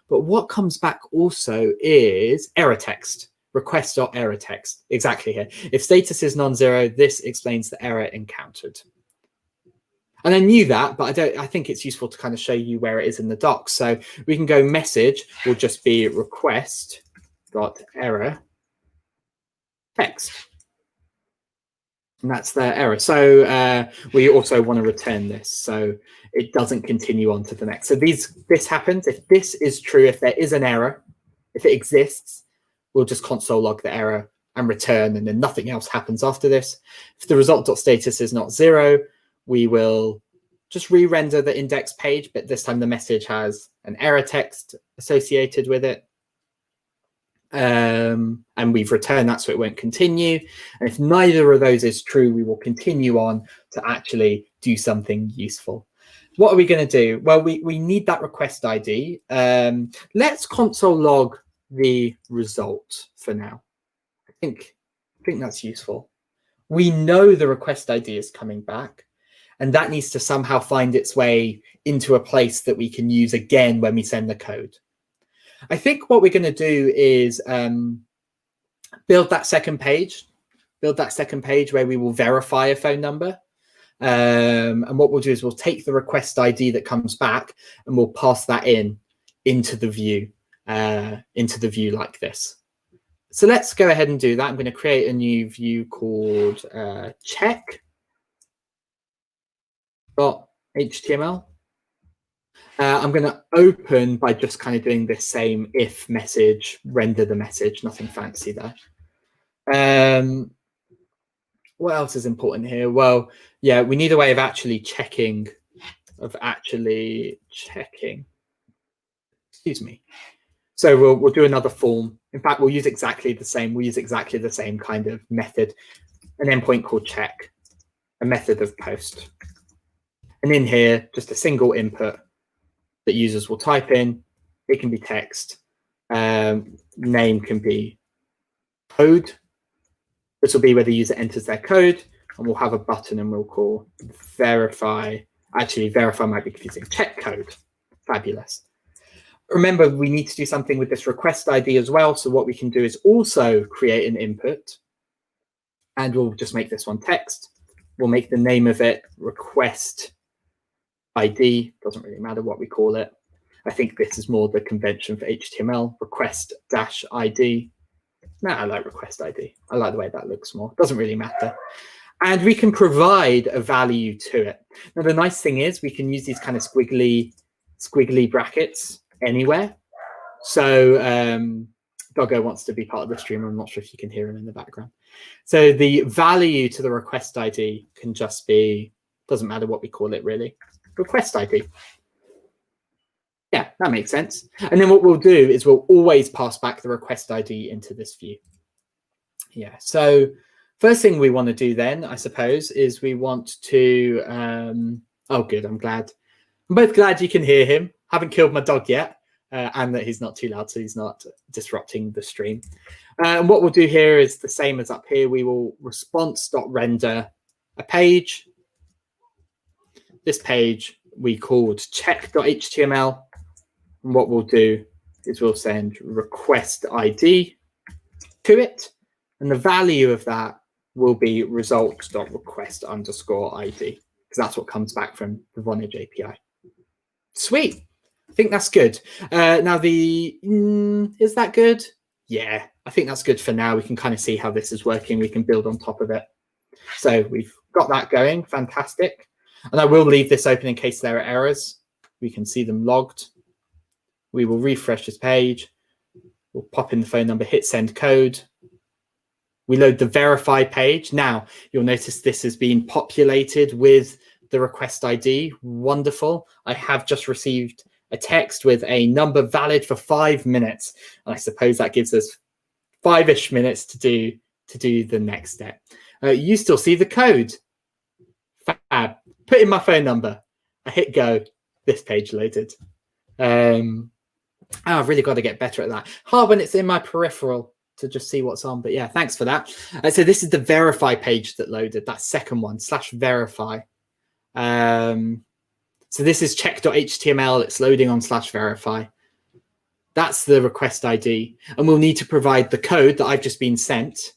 But what comes back also is error text, request.error text, exactly here. If status is non-0, this explains the error encountered. And I knew that, but I think it's useful to kind of show you where it is in the docs. So we can go message will just be request.error text. And that's the error. So we also want to return this so it doesn't continue on to the next. So this happens. If this is true, if there is an error, if it exists, we'll just console log the error and return, and then nothing else happens after this. If the result.status is not 0, we will just re-render the index page, but this time the message has an error text associated with it. And we've returned that, so it won't continue. And if neither of those is true, we will continue on to actually do something useful. What are we going to do? Well, we need that request ID. Let's console log the result for now. I think that's useful. We know the request ID is coming back, and that needs to somehow find its way into a place that we can use again when we send the code. I think what we're going to do is build that second page where we will verify a phone number. And what we'll do is we'll take the request ID that comes back and we'll pass that into the view like this. So let's go ahead and do that. I'm going to create a new view called check.html. I'm going to open by just kind of doing this same if message, render the message, nothing fancy there. What else is important here? Well, yeah, we need a way of actually checking, excuse me. So we'll do another form. In fact, we'll use exactly the same. We'll use exactly the same kind of method, an endpoint called check, a method of post. And in here, just a single input that users will type in. It can be text. Name can be code. This will be where the user enters their code, and we'll have a button and we'll call verify. Actually, verify might be confusing. Check code. Fabulous. Remember, we need to do something with this request ID as well. So what we can do is also create an input, and we'll just make this one text. We'll make the name of it request ID. Doesn't really matter what we call it. I think this is more the convention for HTML, request-ID. No, I like request ID. I like the way that looks more. Doesn't really matter. And we can provide a value to it. Now, the nice thing is we can use these kind of squiggly brackets anywhere. So Doggo wants to be part of the stream. I'm not sure if you can hear him in the background. So the value to the request ID can just be, doesn't matter what we call it really, request ID. Yeah, that makes sense. And then what we'll do is we'll always pass back the request ID into this view. Yeah, so first thing we want to do then, I suppose, is we want to, oh good, I'm both glad you can hear him. Haven't killed my dog yet, and that he's not too loud, so he's not disrupting the stream. And what we'll do here is the same as up here. We will response.render a page. This page we called check.html. And what we'll do is we'll send request ID to it. And the value of that will be result.request_ID, because that's what comes back from the Vonage API. Sweet. I think that's good. Now, is that good? Yeah, I think that's good for now. We can kind of see how this is working. We can build on top of it. So we've got that going. Fantastic. And I will leave this open in case there are errors. We can see them logged. We will refresh this page. We'll pop in the phone number, hit send code. We load the verify page. Now, you'll notice this has been populated with the request ID. Wonderful. I have just received a text with a number valid for 5 minutes. And I suppose that gives us 5-ish minutes to do the next step. You still see the code. Fab. Put in my phone number. I hit go. This page loaded. I've really got to get better at that. Hard when it's in my peripheral to just see what's on. But yeah, thanks for that. So this is the verify page that loaded, that second one, /verify. So this is check.html. It's loading on /verify. That's the request ID. And we'll need to provide the code that I've just been sent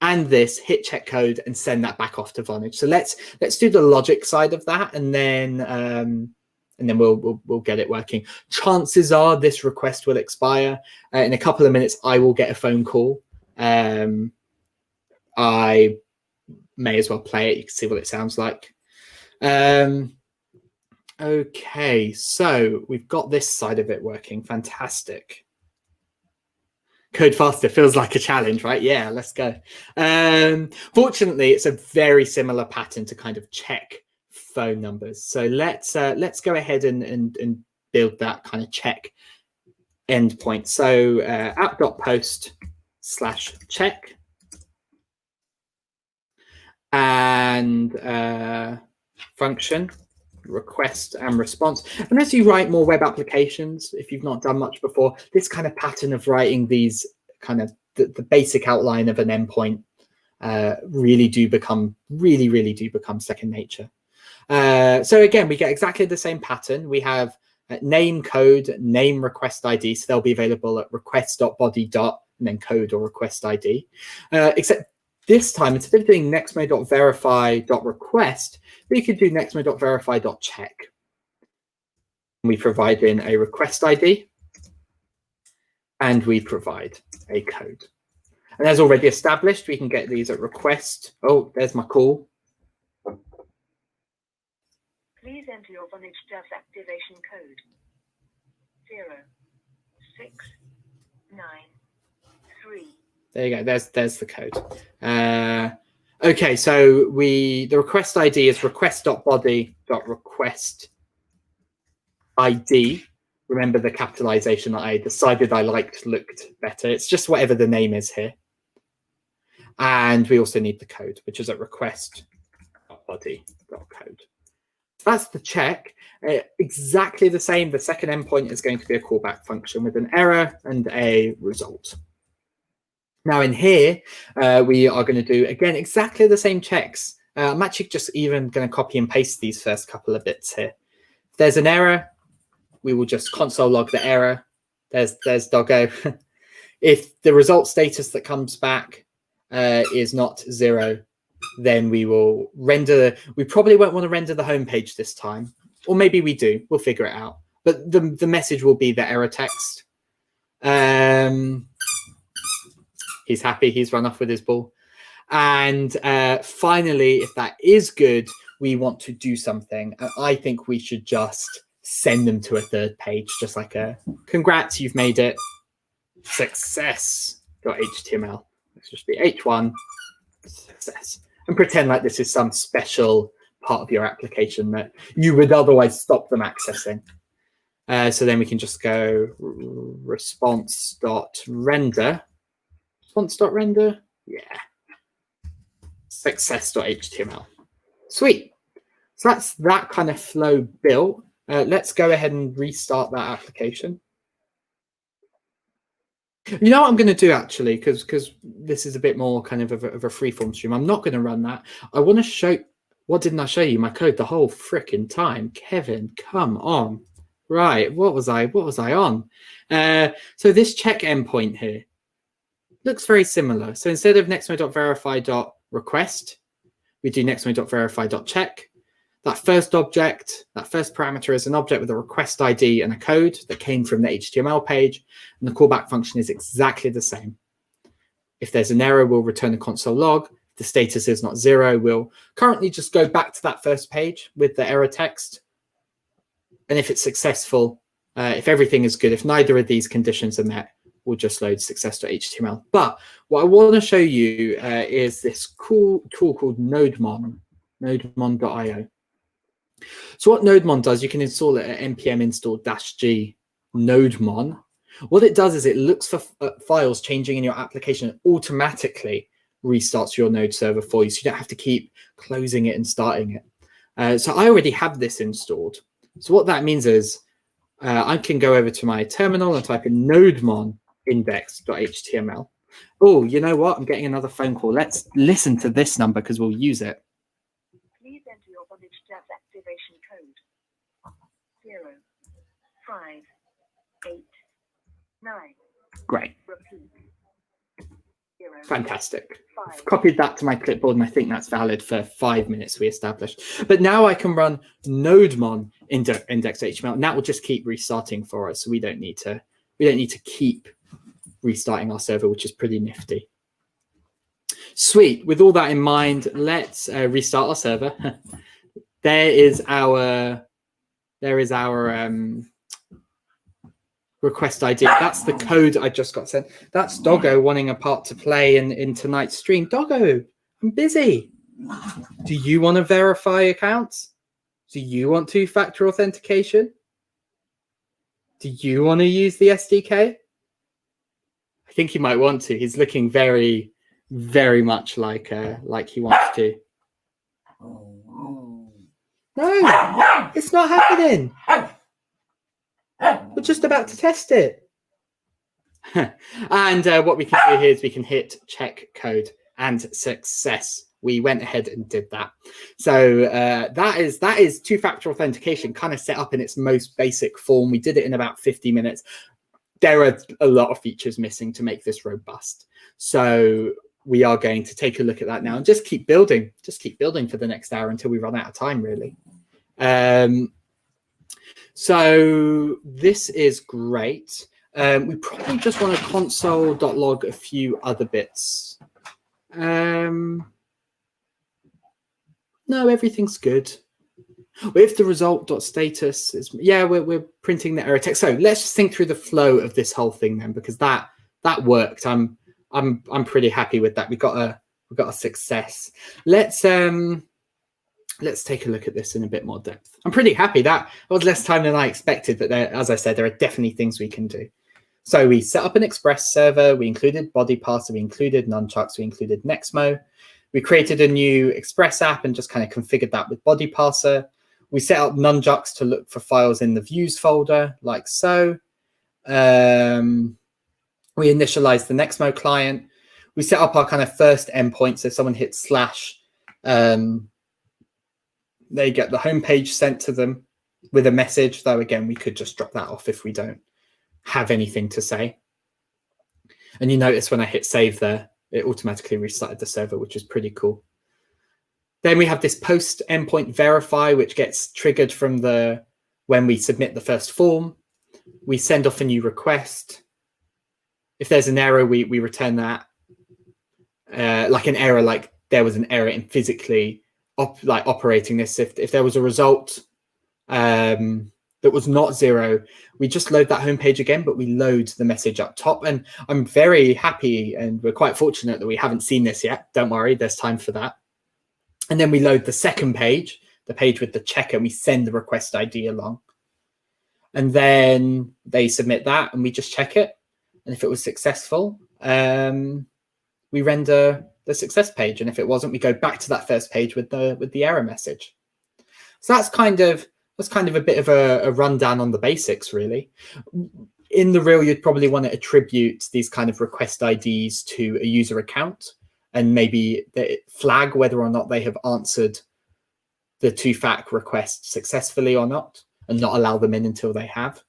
and this, hit check code and send that back off to Vonage. So let's do the logic side of that, and then we'll get it working. Chances are this request will expire. In a couple of minutes, I will get a phone call. I may as well play it. You can see what it sounds like. Okay, so we've got this side of it working. Fantastic. Code faster feels like a challenge, right? Yeah, let's go. Fortunately, it's a very similar pattern to kind of check phone numbers. So let's go ahead and build that kind of check endpoint. So app.post/check and function request and response. And as you write more web applications, if you've not done much before, this kind of pattern of writing these kind of the basic outline of an endpoint really do become second nature. So again, we get exactly the same pattern. We have name, code, name, request ID. So they'll be available at request.body. And then code or request ID. Except this time, instead of doing nextmode.verify.request, we could do nextmode.verify.check. We provide in a request ID and we provide a code. And as already established, we can get these at request. Oh, there's my call. Please enter your Vonage Dev activation code 0693. There you go. There's the code. Okay, so the request ID is request.body.request ID. Remember the capitalization that I decided I looked better. It's just whatever the name is here. And we also need the code, which is at request.body.code. So that's the check. Exactly the same. The second endpoint is going to be a callback function with an error and a result. Now in here, we are going to do, again, exactly the same checks. I'm actually just even going to copy and paste these first couple of bits here. If there's an error, we will just console log the error. There's Doggo. If the result status that comes back is not 0, then we will render. We probably won't want to render the home page this time, or maybe we do. We'll figure it out. But the message will be the error text. He's happy. He's run off with his ball. And finally, if that is good, we want to do something. And I think we should just send them to a third page, just like a congrats, you've made it. Success.html. Let's just be h1 success and pretend like this is some special part of your application that you would otherwise stop them accessing. So then we can just go response.render. Response.render? Yeah. Success.html. Sweet. So that's that kind of flow built. Let's go ahead and restart that application. You know what I'm going to do, actually, because this is a bit more kind of a freeform stream. I'm not going to run that. I want to show, what didn't I show you? My code the whole freaking time. Kevin, come on. Right, what was I on? So this check endpoint here looks very similar. So instead of nextmode.verify.request, we do nextmode.verify.check. That first object, that first parameter is an object with a request ID and a code that came from the HTML page. And the callback function is exactly the same. If there's an error, we'll return a console log. If the status is not 0, we'll currently just go back to that first page with the error text. And if it's successful, if everything is good, if neither of these conditions are met, we'll just load success.html. But what I want to show you is this cool tool called NodeMon, nodemon.io. So what NodeMon does, you can install it at npm install-g NodeMon. What it does is it looks for files changing in your application and automatically restarts your node server for you, so you don't have to keep closing it and starting it. So I already have this installed. So what that means is I can go over to my terminal and type in nodemon index.html. Oh, you know what? I'm getting another phone call. Let's listen to this number because we'll use it. Please enter your Vonage Dev activation code. 0, 5, 8, 9. Great. Repeat. 0, Fantastic. 5. I've copied that to my clipboard, and I think that's valid for 5 minutes we established. But now I can run nodemon index.html, and that will just keep restarting for us. So we don't need to keep restarting our server, which is pretty nifty. Sweet. With all that in mind, let's restart our server. There is our request ID. That's the code I just got sent. That's Doggo wanting a part to play in tonight's stream. Doggo, I'm busy. Do you want to verify accounts? Do you want two-factor authentication? Do you want to use the SDK? I think he might want to. He's looking very, very much like he wants to. No, it's not happening. We're just about to test it. And what we can do here is we can hit check code and success. We went ahead and did that. So that is two-factor authentication kind of set up in its most basic form. We did it in about 50 minutes. There are a lot of features missing to make this robust. So we are going to take a look at that now and just keep building for the next hour until we run out of time, really. So this is great. We probably just want to console.log a few other bits. No, everything's good. If the result.status is, yeah, we're printing the error text. So let's just think through the flow of this whole thing then, because that worked. I'm pretty happy with that. We got a success. Let's take a look at this in a bit more depth. I'm pretty happy. That was less time than I expected, but there, as I said, there are definitely things we can do. So we set up an Express server. We included body parser. We included nunchucks. We included Nexmo. We created a new Express app and just kind of configured that with body parser. We set up nunchucks to look for files in the views folder, like so. We initialized the Nexmo client. We set up our kind of first endpoint. So if someone hits slash, they get the homepage sent to them with a message, though, again, we could just drop that off if we don't have anything to say. And you notice when I hit save there, it automatically restarted the server, which is pretty cool. Then we have this post endpoint verify, which gets triggered from when we submit the first form. We send off a new request. If there's an error, we return that like an error, like there was an error in physically operating this. If there was a result that was not 0, we just load that home page again, but we load the message up top. And I'm very happy, and we're quite fortunate that we haven't seen this yet. Don't worry, there's time for that. And then we load the second page, the page with the checker, and we send the request ID along. And then they submit that, and we just check it. And if it was successful, we render the success page. And if it wasn't, we go back to that first page with the error message. So that's kind of a bit of a rundown on the basics, really. In the real, you'd probably want to attribute these kind of request IDs to a user account and maybe flag whether or not they have answered the 2FAC request successfully or not, and not allow them in until they have.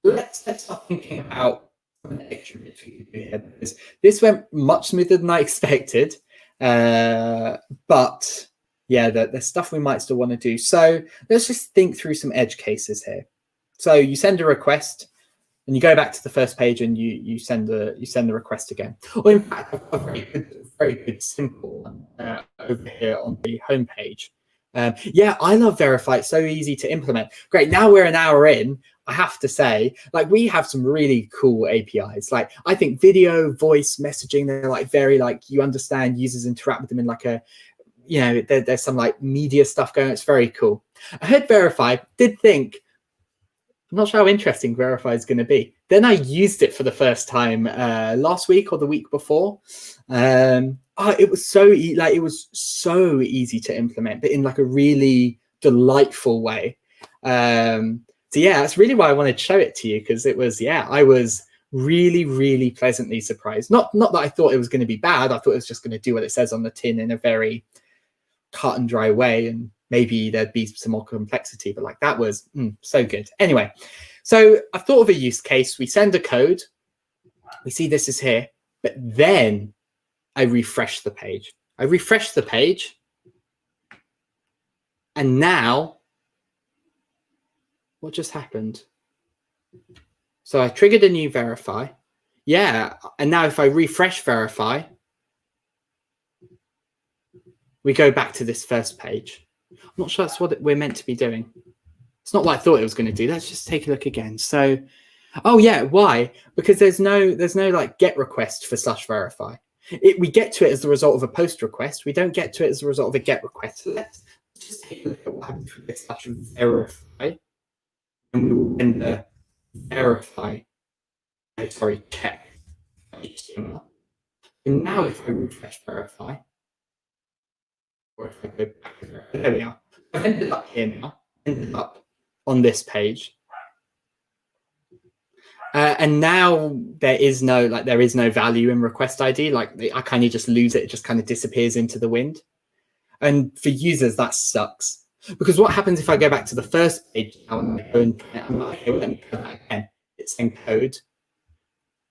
Let's start thinking about some extra bits we could do here, because this went much smoother than I expected. But yeah, there's stuff we might still want to do. So let's just think through some edge cases here. So you send a request, and you go back to the first page, and you send the request again. Or in fact, a very good simple one over here on the home page. Yeah, I love Verify. It's so easy to implement. Great. Now we're an hour in. I have to say, like, we have some really cool APIs. Like, I think video, voice, messaging, they're like very, like, you understand users interact with them in like a, you know, there's some like media stuff going on. It's very cool. I heard Verify, did think, I'm not sure how interesting Verify is going to be. Then I used it for the first time last week or the week before. It was so easy to implement, but in like a really delightful way. So yeah, that's really why I wanted to show it to you, because it was, yeah, I was really, really pleasantly surprised. Not that I thought it was going to be bad. I thought it was just going to do what it says on the tin in a very cut and dry way, and maybe there'd be some more complexity, but like that was so good. Anyway, so I thought of a use case. We send a code, we see this is here, but then I refresh the page. And now what just happened? So I triggered a new verify. Yeah, and now if I refresh verify, we go back to this first page. I'm not sure that's what we're meant to be doing. It's not what I thought it was going to do. Let's just take a look again. So, oh yeah, why? Because there's no like get request for /verify. We get to it as the result of a post request. We don't get to it as a result of a get request. So let's just take a look at what happens with this /verify. And we will render verify. Sorry, check HTML. And now if I refresh verify, or if I go back, there we are. I've ended up here now, ended up on this page. And now there is no value in request ID. Like I kind of just lose it. It just kind of disappears into the wind. And for users, that sucks. Because what happens if I go back to the first page now and I go and let me try that again. Hit send code.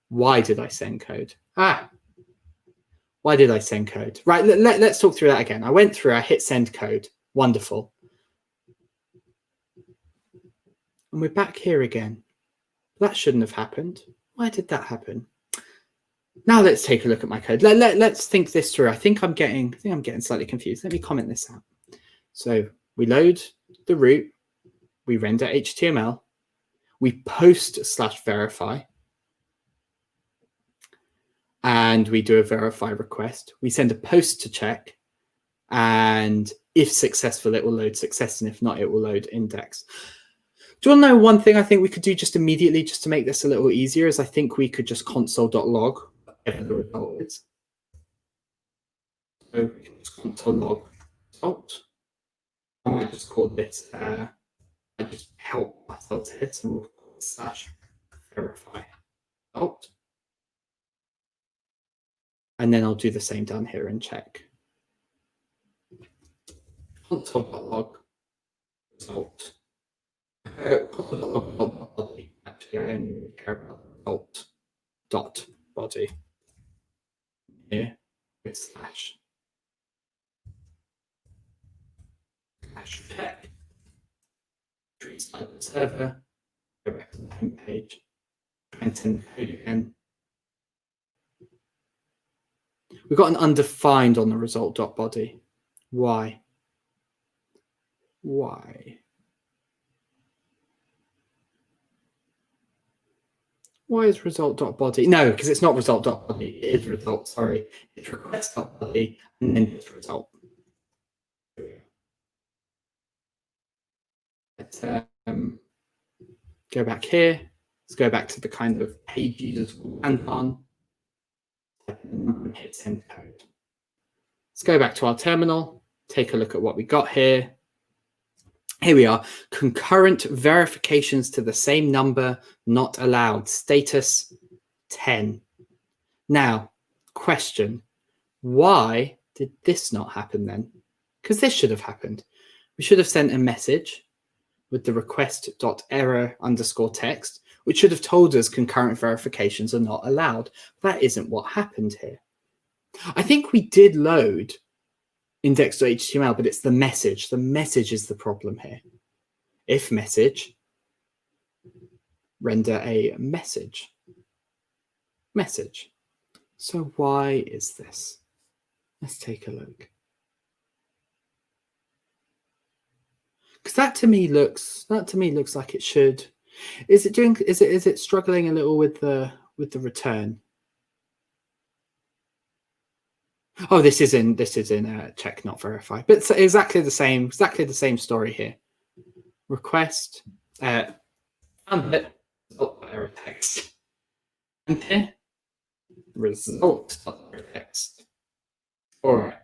Why did I send code? Why did I send code? Right, let's talk through that again. I went through, I hit send code. Wonderful. And we're back here again. That shouldn't have happened. Why did that happen? Now let's take a look at my code. Let's think this through. I think I'm getting slightly confused. Let me comment this out. So we load the root, we render HTML, we post /verify, and we do a verify request. We send a post to check, and if successful, it will load success, and if not, it will load index. Do you want to know one thing I think we could do just immediately, just to make this a little easier, is I think we could just console.log whatever the result is. So we can just console.log result. I might just call this, I just help myself to hit, and we'll call it /verify result. And then I'll do the same down here and check. Console.log result. Actually, I only care about result dot body here with slash check. Restart the server. Go back to the home page. And send the code again. We've got an undefined on the result.body. Why? Why? Why is result.body? No, because it's not result.body. It is result, sorry. It's request.body and then it's result. Let's go back here. Let's go back to the kind of page users will land on. Hit send code. Let's go back to our terminal. Take a look at what we got here. Here we are. Concurrent verifications to the same number not allowed. Status 10. Now, question. Why did this not happen then? Because this should have happened. We should have sent a message with the request.error_text, which should have told us concurrent verifications are not allowed. That isn't what happened here. I think we did load index.html, but it's the message. The message is the problem here. If message, render a message. Message. So why is this? Let's take a look. Because that to me looks like it should. Is it struggling a little with the return? Oh, this is in check not verify, but it's exactly the same story here. Request found it, result error text, and here result error text. All right.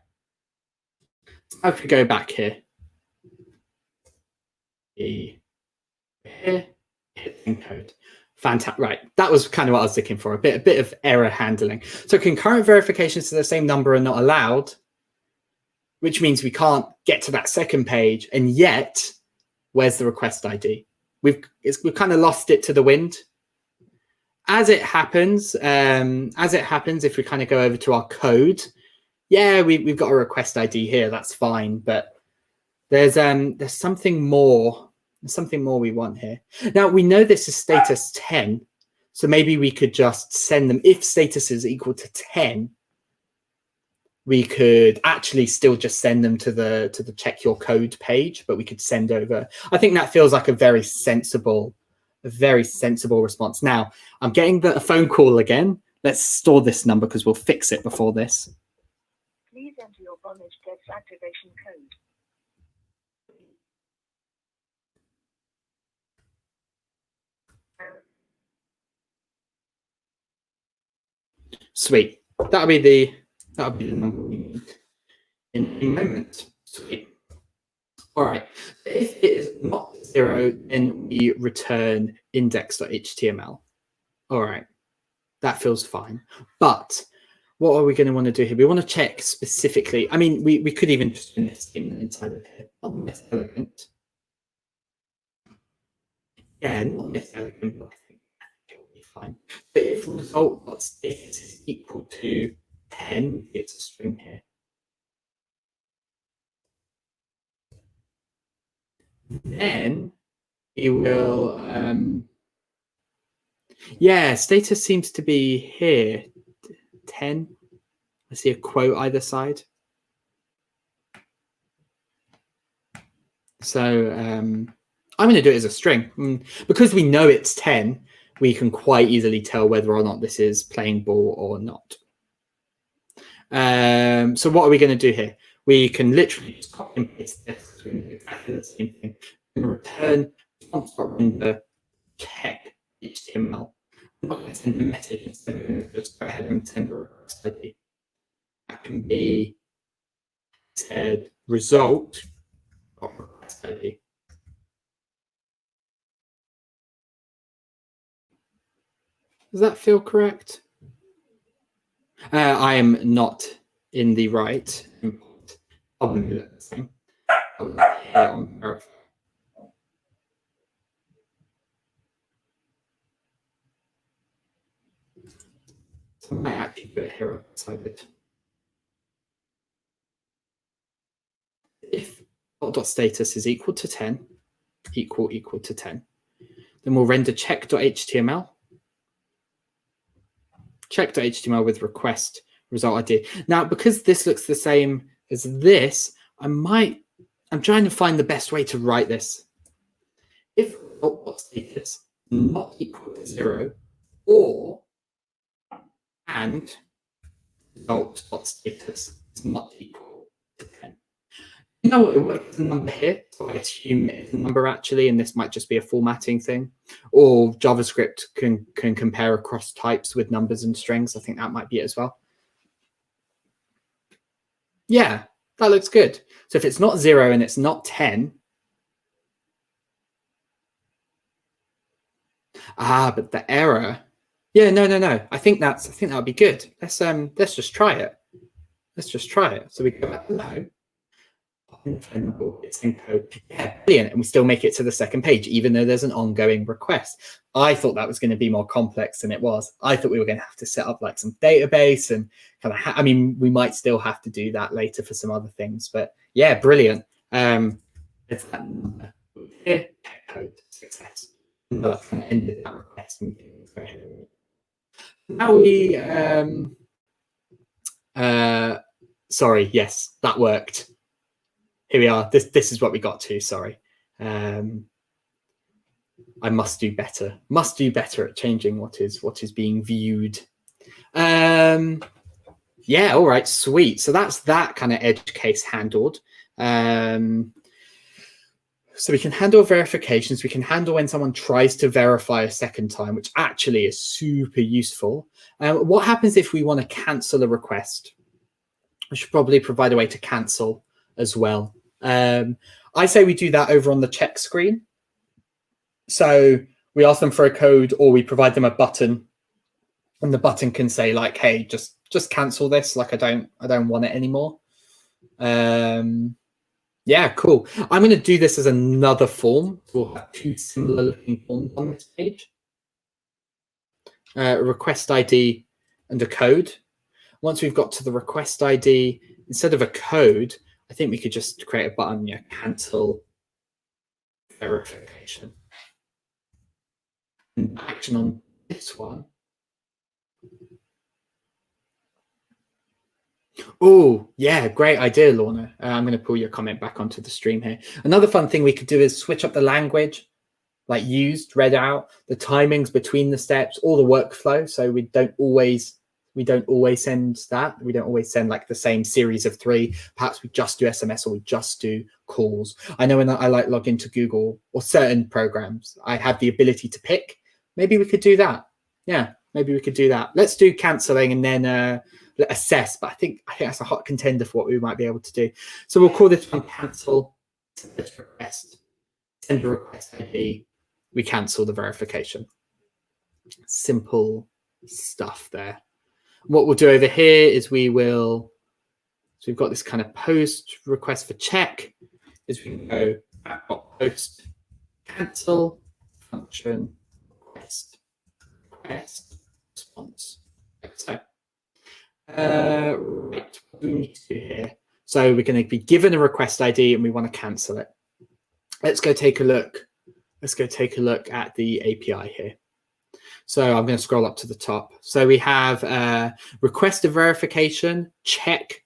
So if we go back here, here, hit encode. Fantastic. Right, that was kind of what I was looking for. A bit of error handling. So concurrent verifications to the same number are not allowed, which means we can't get to that second page. And yet, where's the request ID? We've kind of lost it to the wind. As it happens, if we kind of go over to our code, yeah, we've got a request ID here. That's fine, but there's something more. There's something more we want here. Now, we know this is status 10, so maybe we could just send them. If status is equal to 10, we could actually still just send them to the check your code page, but we could send over. I think that feels like a very sensible response. Now, I'm getting a phone call again. Let's store this number because we'll fix it before this. Please enter your Vonage devs activation code. Sweet. That'll be the number we need in a moment. Sweet. All right. If it is not 0, then we return index.html. All right. That feels fine. But what are we going to want to do here? We want to check specifically. I mean, we could even just do this inside of here. Not this elegant. Yeah, not this elegant, but I think it will be fine. But if result.status is equal to 10, it's a string here. Then we will, yeah, status seems to be here, 10. I see a quote either side. So I'm going to do it as a string. Because we know it's 10, we can quite easily tell whether or not this is playing ball or not. So what are we going to do here? We can literally just copy and paste this. We're going to do exactly the same thing. We're going to return render check HTML. I'm not going to send a message, instead we're going to just go ahead and send a request ID. That can be said result of request ID. Does that feel correct? I am not in the right import. I'll do that the same. I'll here on verify. So I might actually put it here outside it. If .status is equal to 10, equal to 10, then we'll render check.html. Check.html with request result ID. Now, because this looks the same as this, I'm trying to find the best way to write this. If result.status not equal to 0, or and result.status is not equal to 10. You know what is the number here? So I assume it's a number actually, and this might just be a formatting thing. Or JavaScript can compare across types with numbers and strings. I think that might be it as well. Yeah, that looks good. So if it's not 0 and it's not 10, but the error. Yeah, no. I think that would be good. Let's just try it. So we go back to no. It's in code. Yeah, brilliant. And we still make it to the second page, even though there's an ongoing request. I thought that was going to be more complex than it was. I thought we were going to have to set up like some database and kind of, I mean, we might still have to do that later for some other things, but yeah, brilliant. It's that number here, code success. That kind of ended that request. Now we, sorry, yes, that worked. Here we are. This is what we got to. Sorry. I must do better. Must do better at changing what is being viewed. Yeah. All right. Sweet. So that's that kind of edge case handled. So we can handle verifications. We can handle when someone tries to verify a second time, which actually is super useful. What happens if we want to cancel a request? I should probably provide a way to cancel as well. I say we do that over on the check screen. So we ask them for a code, or we provide them a button, and the button can say like, "Hey, just cancel this. Like, I don't want it anymore." Yeah, cool. I'm going to do this as another form. We'll have two similar looking forms on this page: a request ID and a code. Once we've got to the request ID, instead of a code, I think we could just create a button, cancel verification. And action on this one. Oh, yeah, great idea, Lorna. I'm going to pull your comment back onto the stream here. Another fun thing we could do is switch up the language, like used, read out, the timings between the steps, all the workflow. So we don't always send that. We don't always send like the same series of 3. Perhaps we just do SMS, or we just do calls. I know when I like log into Google or certain programs, I have the ability to pick. Maybe we could do that. Yeah, maybe we could do that. Let's do canceling and then assess. But I think that's a hot contender for what we might be able to do. So we'll call this one cancel request. Send a request ID. We cancel the verification. Simple stuff there. What we'll do over here is so we've got this kind of post request for check, is we can go post cancel function request response. So, right, what do we need to do here? So we're going to be given a request ID and we want to cancel it. Let's go take a look. Let's go take a look at the API here. So I'm going to scroll up to the top. So we have request a verification, check,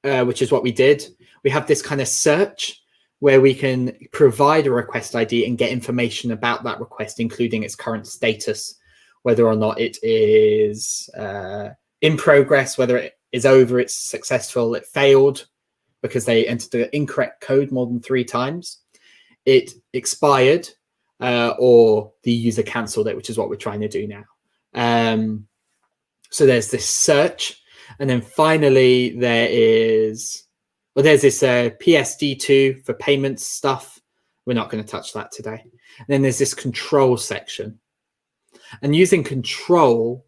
which is what we did. We have this kind of search where we can provide a request ID and get information about that request, including its current status, whether or not it is in progress, whether it is over, it's successful, it failed because they entered the incorrect code more than 3 times, it expired, or the user cancelled it, which is what we're trying to do now. So there's this search, and then finally there's this PSD2 for payments stuff. We're not going to touch that today. And then there's this control section, and using control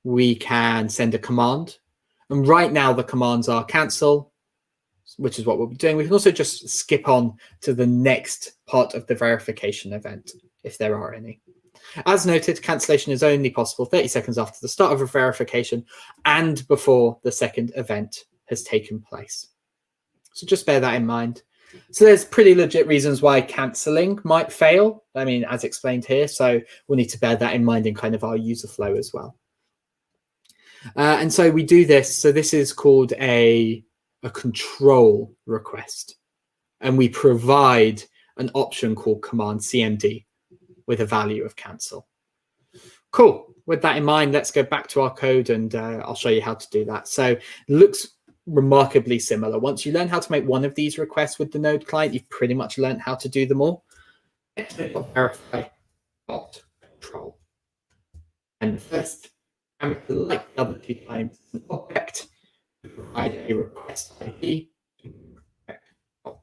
we can send a command, and right now the commands are cancel, which is what we'll be doing. We can also just skip on to the next part of the verification event, if there are any. As noted, cancellation is only possible 30 seconds after the start of a verification and before the second event has taken place. So just bear that in mind. So there's pretty legit reasons why cancelling might fail, I mean, as explained here. So we'll need to bear that in mind in kind of our user flow as well. And so we do this. So this is called a control request. And we provide an option called command CMD with a value of cancel. Cool. With that in mind, let's go back to our code and I'll show you how to do that. So it looks remarkably similar. Once you learn how to make one of these requests with the Node client, you've pretty much learned how to do them all. Verify control. And first, like the other two times, an object to provide a request ID,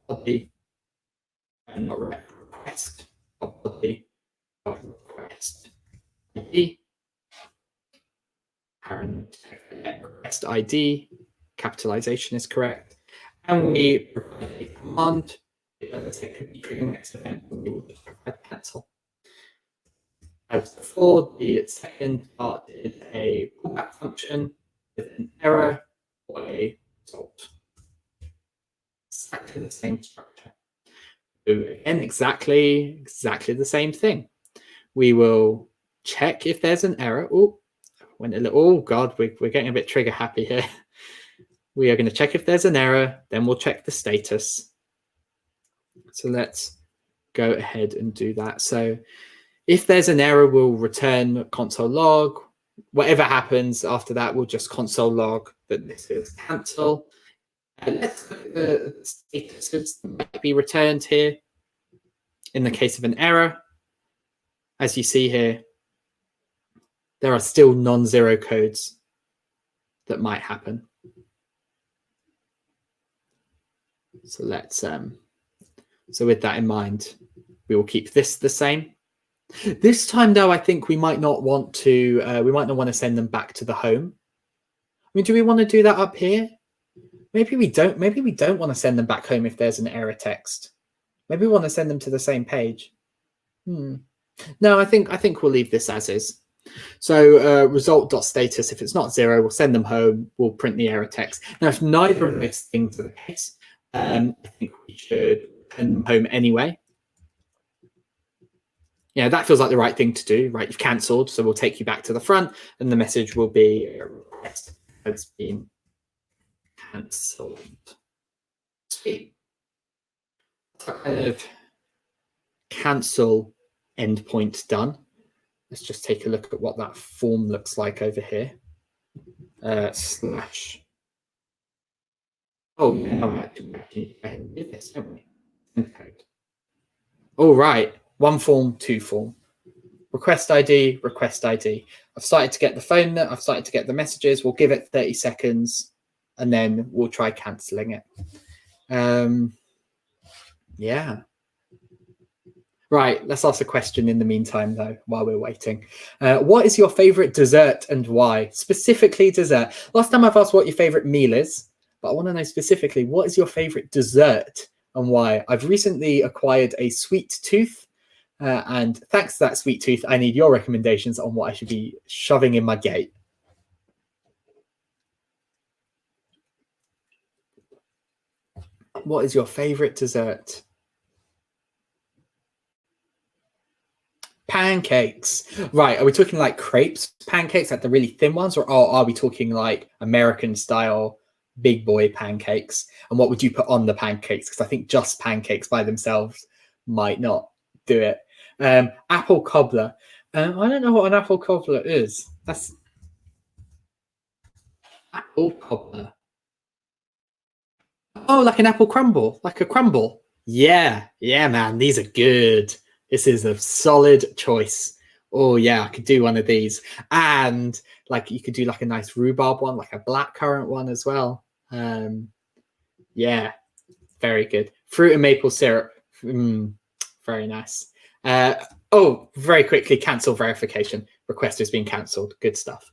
body, and not request, body, request ID, and request ID, capitalization is correct, and we provide a command. Let's say could be triggering next event, and we will just provide cancel. As before, the second part is a callback function with an error or a result. Exactly the same structure. So again, exactly the same thing. We will check if there's an error. Oh, went a little. Oh God, we're getting a bit trigger happy here. We are going to check if there's an error. Then we'll check the status. So let's go ahead and do that. So if there's an error, we'll return console log. Whatever happens after that, we'll just console log that this is cancel. Let's look at the statuses that might be returned here. In the case of an error, as you see here, there are still non-zero codes that might happen. So let's so with that in mind, we will keep this the same. This time, though, I think we might not want to send them back to the home. I mean, do we want to do that up here? Maybe we don't. Maybe we don't want to send them back home if there's an error text. Maybe we want to send them to the same page. No, I think we'll leave this as is. So result.status, if it's not 0, we'll send them home. We'll print the error text. Now, if neither of those things are the case, I think we should send them home anyway. Yeah, that feels like the right thing to do, right? You've cancelled, so we'll take you back to the front, and the message will be a request has been cancelled. Sweet. Kind of cancel endpoint done. Let's just take a look at what that form looks like over here. Slash. Oh, no, we have to do this, don't we? Code. All right. One form, two form. Request ID, request ID. I've started to get the phone, I've started to get the messages. We'll give it 30 seconds and then we'll try cancelling it. Yeah. Right, let's ask a question in the meantime, though, while we're waiting. What is your favorite dessert and why? Specifically dessert. Last time I've asked what your favorite meal is, but I want to know specifically, what is your favorite dessert and why? I've recently acquired a sweet tooth. And thanks to that sweet tooth, I need your recommendations on what I should be shoving in my gate. What is your favorite dessert? Pancakes. Right. Are we talking like crepes pancakes, like the really thin ones, or are we talking like American style big boy pancakes? And what would you put on the pancakes? Because I think just pancakes by themselves might not do it. Apple cobbler. I don't know what an apple cobbler is. That's apple cobbler. Oh, like an apple crumble, like a crumble. Yeah, man, these are good. This is a solid choice. Oh yeah, I could do one of these. And like you could do like a nice rhubarb one, like a blackcurrant one as well. Yeah, very good. Fruit and maple syrup. Very nice. Oh, very quickly, cancel verification. Request has been cancelled. Good stuff.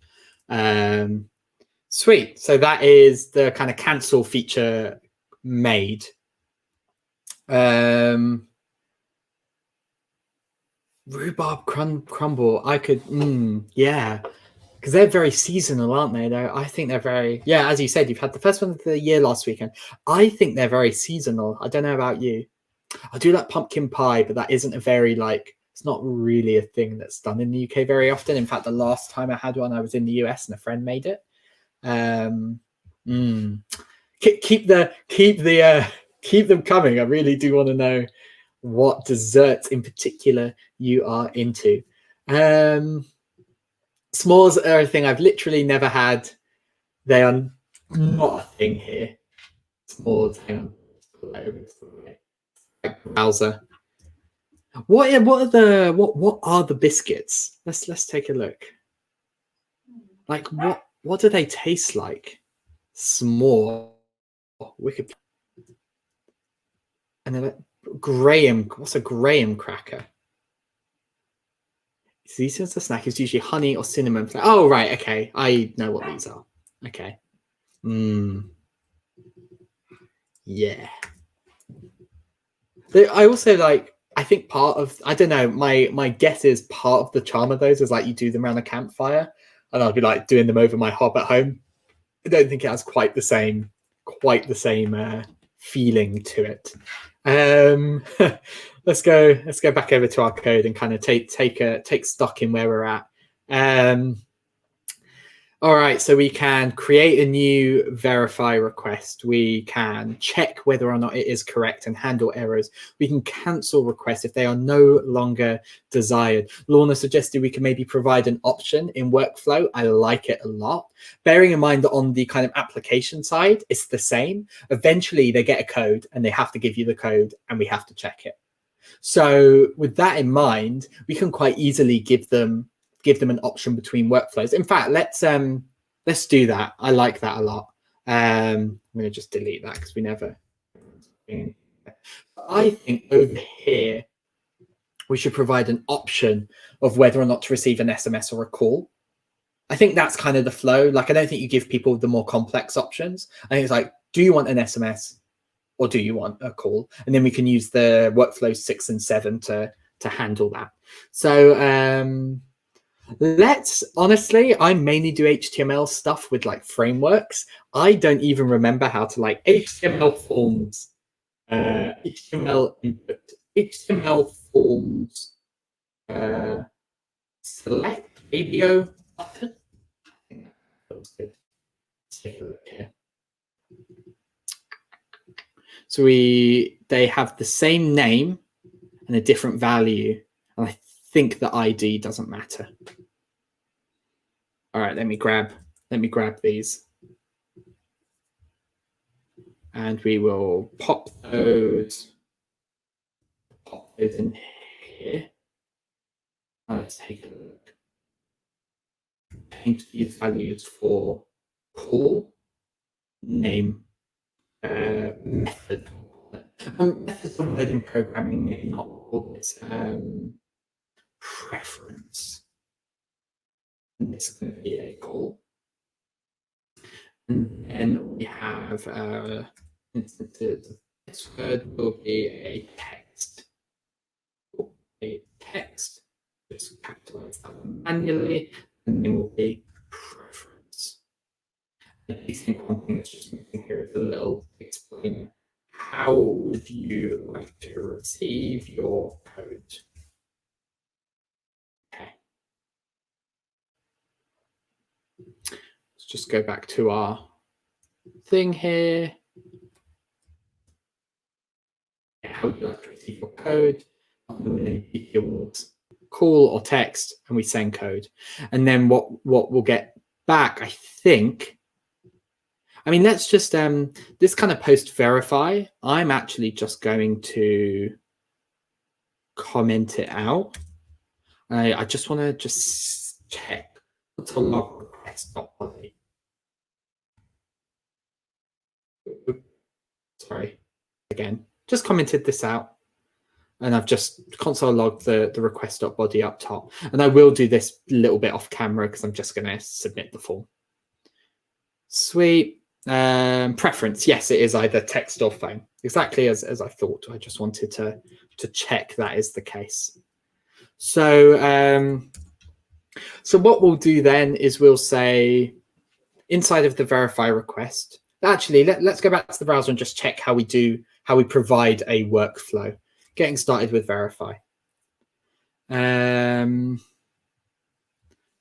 Sweet. So that is the kind of cancel feature made. Rhubarb crumble. I could, yeah, because they're very seasonal, aren't they? I think they're very, yeah, as you said, you've had the first one of the year last weekend. I think they're very seasonal. I don't know about you. I do like pumpkin pie, but that isn't a very it's not really a thing that's done in the UK very often. In fact, the last time I had one, I was in the US and a friend made it. Keep them coming. I really do want to know what desserts in particular you are into. S'mores are a thing I've literally never had. They are not a thing here. S'mores, hang on. Browser. What are the biscuits? Let's take a look. Like what do they taste like? S'more. Wicked. And then Graham. What's a Graham cracker? So these as a snack is usually honey or cinnamon. Oh right, okay. I know what these are. Okay. Yeah. I also like. I think part of, I don't know, my guess is part of the charm of those is like you do them around a campfire, and I'll be like doing them over my hob at home. I don't think it has quite the same feeling to it. Let's go back over to our code and kind of take stock in where we're at. All right, so we can create a new verify request. We can check whether or not it is correct and handle errors. We can cancel requests if they are no longer desired. Lorna suggested we can maybe provide an option in workflow. I like it a lot. Bearing in mind that on the kind of application side, it's the same. Eventually, they get a code and they have to give you the code and we have to check it. So with that in mind, we can quite easily give them an option between workflows. In fact, let's do that. I like that a lot. I'm going to just delete that because we never. I think over here we should provide an option of whether or not to receive an SMS or a call. I think that's kind of the flow. Like, I don't think you give people the more complex options. I think it's like, do you want an SMS or do you want a call? And then we can use the workflow 6 and 7 to handle that. So let's honestly, I mainly do HTML stuff with like frameworks. I don't even remember how to like HTML forms, HTML input, HTML forms, select ABO button. I think that was good. Let's take a look here. So they have the same name and a different value, and I think the ID doesn't matter. All right, let me grab these, and we will pop those in here. Let's take a look. Paint these values for call, name, method. Methods of word in programming, maybe not call this preference. And this is going to be a call. And then we have instances. This word will be a text. A text. Just capitalize that one manually, and then will be preference. I think one thing that's just missing here is a little explainer. How would you like to receive your code? Okay. Let's just go back to our thing here. How would you like to receive your code? Call or text, and we send code. And then what we'll get back, I think. I mean, let's just this kind of post verify. I'm actually just going to comment it out. I just want to just check what's a log request .body. Sorry, again, just commented this out, and I've just console logged the request.body up top. And I will do this a little bit off camera because I'm just going to submit the form. Sweet. Preference, yes, it is either text or phone, exactly as I thought. I just wanted to check that is the case. So so what we'll do then is we'll say inside of the verify request. Actually, let's go back to the browser and just check how we provide a workflow. Getting started with verify.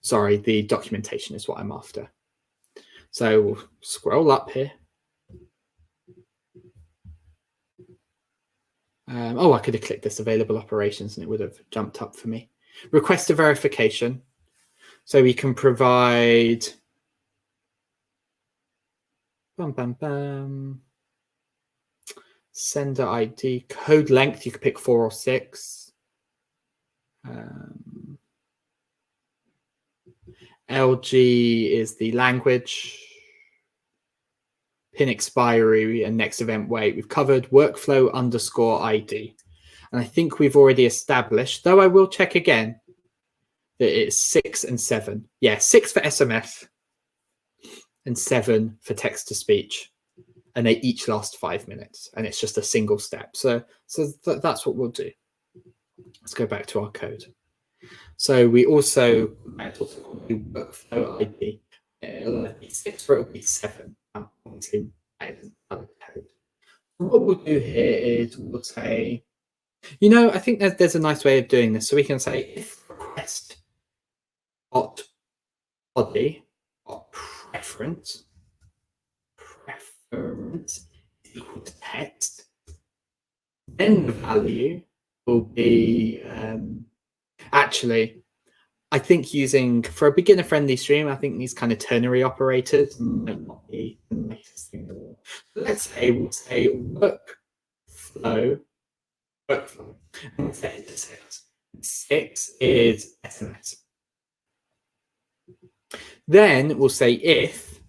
Sorry, the documentation is what I'm after. So we'll scroll up here. Oh, I could have clicked this available operations and it would have jumped up for me. Request a verification. So we can provide sender ID, code length. You could pick 4 or 6. LG is the language. Pin expiry and next event wait. We've covered workflow _ID. And I think we've already established, though I will check again, that it's 6 and 7. Yeah, 6 for SMS and 7 for text to speech. And they each last 5 minutes. And it's just a single step. So that's what we'll do. Let's go back to our code. So we also do workflow ID. It'll be 6 or it'll be 7. What we'll do here is we'll say, you know, I think there's a nice way of doing this. So we can say if request body preference equal to text, then the value will be actually, I think using for a beginner friendly stream, I think these kind of ternary operators might not be the nicest thing at all. Let's say we'll say workflow, and set it to 6. 6 is SMS. Then we'll say if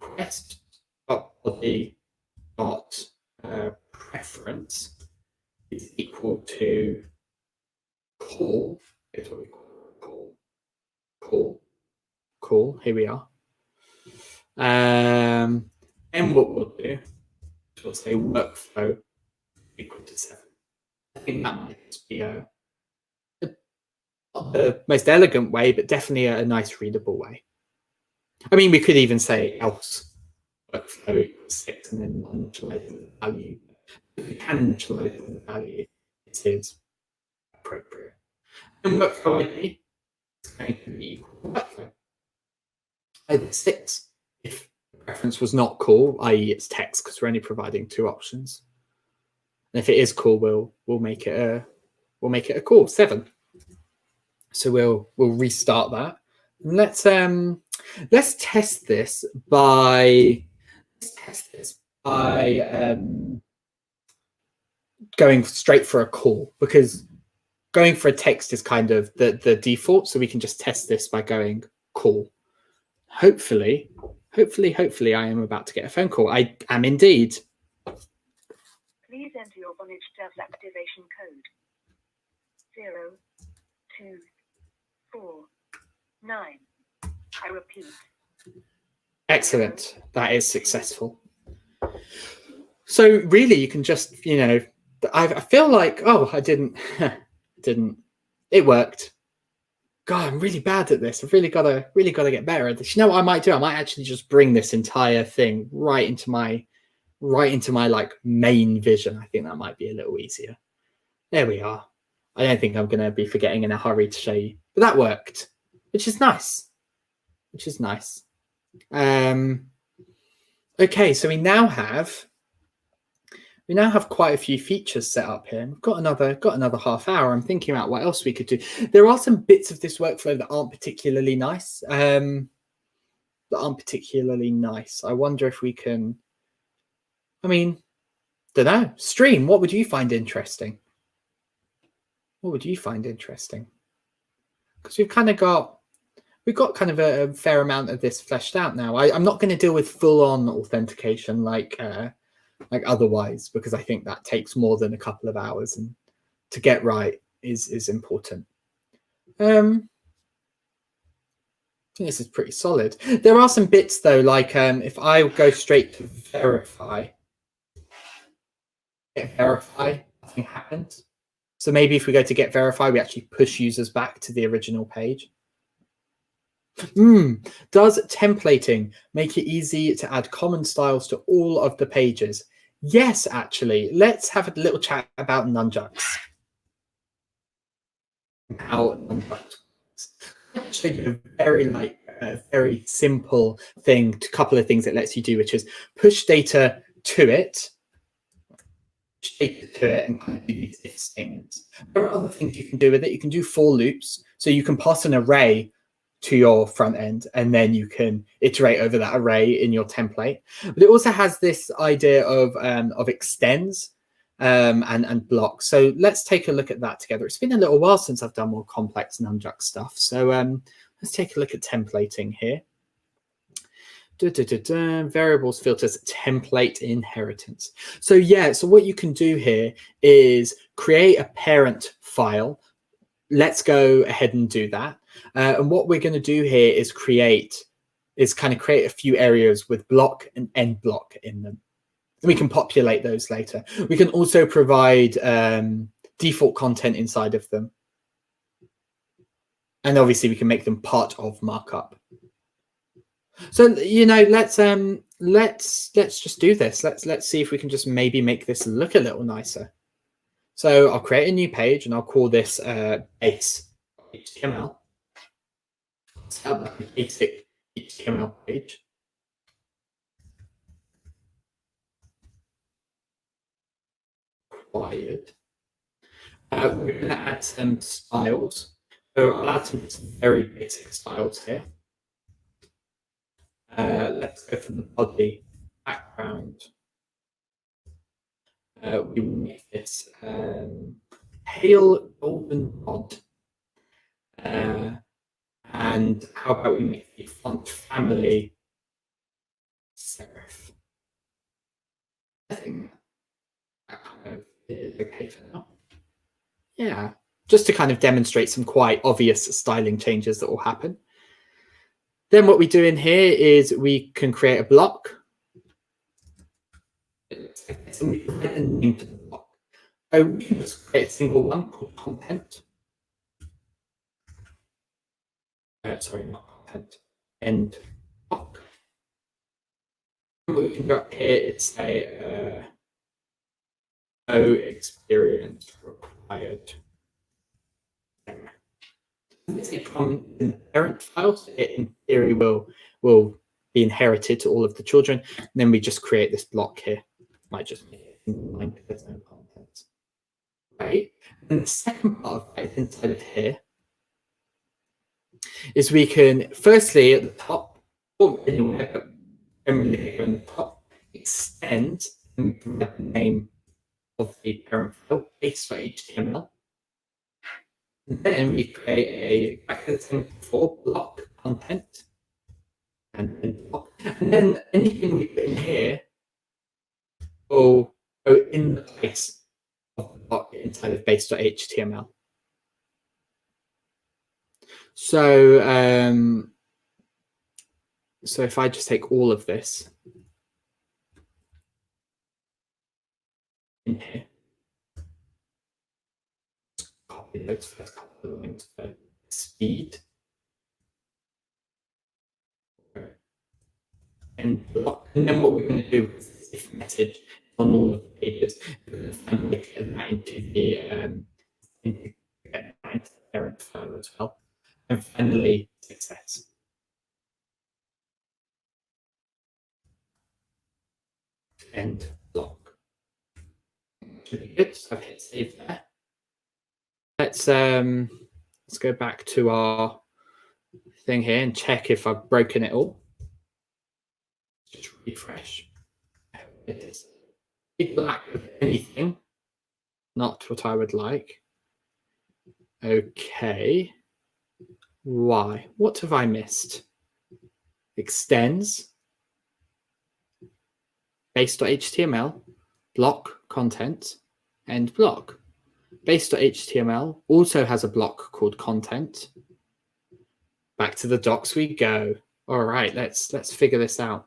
request.body preference is equal to call. Here's what we call. Here we are. And what we'll do is we'll say workflow equal to 7. I think that might be not the most elegant way, but definitely a nice readable way. I mean, we could even say else workflow equals 6 and then initialize the value. If we can initialize the value, it is appropriate. And workflow ID is going to be equal to workflow. Either 6 if the preference was not call, i.e. it's text, because we're only providing 2 options. And if it is call, we'll make it a call 7. So we'll restart that. And let's test this by going straight for a call, because going for a text is kind of the default. So we can just test this by going call. Hopefully I am about to get a phone call. I am indeed. Please enter your Vonage Devs activation code 0249. I repeat. Excellent. That is successful. So really, you can just, you know, I feel like, oh, I didn't. It worked. God, I'm really bad at this. I've really got to get better at this. You know what I might do? I might actually just bring this entire thing right into my like main vision. I think that might be a little easier. There we are. I don't think I'm going to be forgetting in a hurry to show you, but that worked, which is nice. Okay, so we now have quite a few features set up here. We've got another half hour. I'm thinking about what else we could do. There are some bits of this workflow that aren't particularly nice. I wonder if we can. I mean, don't know. Stream. What would you find interesting? Because we've got kind of a fair amount of this fleshed out now. I'm not going to deal with full-on authentication like otherwise, because I think that takes more than a couple of hours, and to get right is important. I think this is pretty solid. There are some bits though, like if I go straight to verify, nothing happens. So maybe if we go to get verify, we actually push users back to the original page. Does templating make it easy to add common styles to all of the pages? Yes, actually. Let's have a little chat about nunchucks. How nunchucks works. I'll show you a very a very simple thing, a couple of things it lets you do, which is push data to it, and kind of do these if statements. There are other things you can do with it. You can do for loops, so you can pass an array to your front end, and then you can iterate over that array in your template. But it also has this idea of extends and blocks. So let's take a look at that together. It's been a little while since I've done more complex Nunjuck stuff. So let's take a look at templating here. Variables, filters, template inheritance. So yeah, so what you can do here is create a parent file. Let's go ahead and do that. And what we're going to do here is create a few areas with block and end block in them. We can populate those later. We can also provide default content inside of them. And obviously we can make them part of markup. So, you know, let's just do this. Let's see if we can just maybe make this look a little nicer. So I'll create a new page and I'll call this base HTML. Set up like a basic HTML page. Required. We're going to add some styles. So I'll add some very basic styles here. Let's go for the body background. We will make this pale golden pod. And how about we make the font family serif? I think that kind of is okay for now. Yeah, just to kind of demonstrate some quite obvious styling changes that will happen. Then what we do in here is we can create a block. And we provide a name to the block. So we can just create a single one called content. Sorry, not content. End block. And what we can do up here is say no experience required. From the parent file, so it in theory will be inherited to all of the children. And then we just create this block here. Might just make it line because there's no content. Right. And the second part of that inside of here is we can firstly at the top, or anywhere, but generally here on the top, extend and provide the name of the parent file base.html. And then we create back to the same before, block content and block. And then anything we put in here will go in the place of the block inside of base.html. So so if I just take all of this in here, copy those first couple of lines for speed and block, and then what we're going to do is this if message on all of the pages, we're going to find a way to get that into the parent file as well. And finally, success. End block. Should be good. So I've hit save there. Let's go back to our thing here and check if I've broken it all. Just refresh. It is black of anything. Not what I would like. Okay. Why? What have I missed? Extends. Base.html. Block content. End block. Base.html also has a block called content. Back to the docs we go. All right, let's figure this out.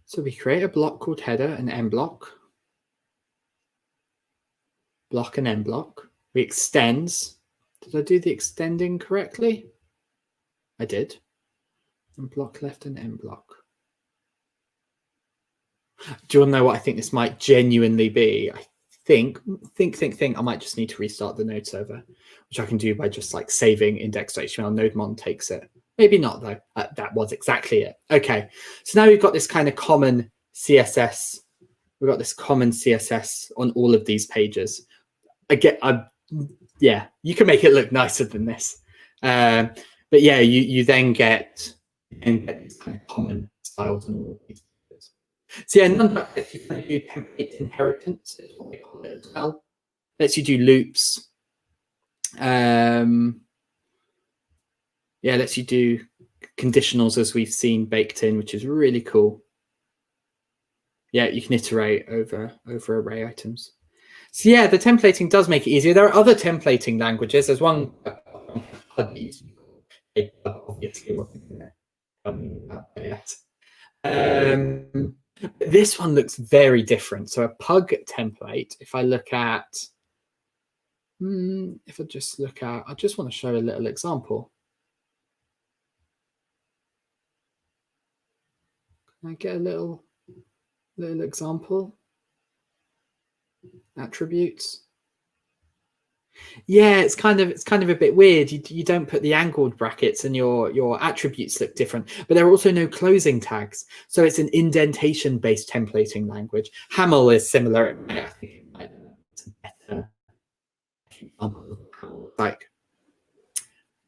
So we create a block called header and end block. Block and end block. We extends. Did I do the extending correctly? I did. And block left and end block. Do you want to know what I think this might genuinely be? I think. I might just need to restart the node server, which I can do by just like saving index.html. Nodemon takes it. Maybe not though. That was exactly it. Okay, so now we've got this kind of common CSS. We've got this common CSS on all of these pages. Yeah, you can make it look nicer than this. But yeah, you then get these kind of common styles and all of these. So yeah, nonetheless, you can do template inheritance, is what we call it as well. Lets you do loops. Yeah, lets you do conditionals as we've seen baked in, which is really cool. Yeah, you can iterate over array items. So yeah, the templating does make it easier. There are other templating languages. There's one obviously this one looks very different. So a pug template, if I look at, I just want to show a little example. Can I get a little example? Attributes. Yeah, it's kind of a bit weird. You don't put the angled brackets and your attributes look different, but there are also no closing tags. So it's an indentation based templating language. Haml is similar. I think it's better. Like,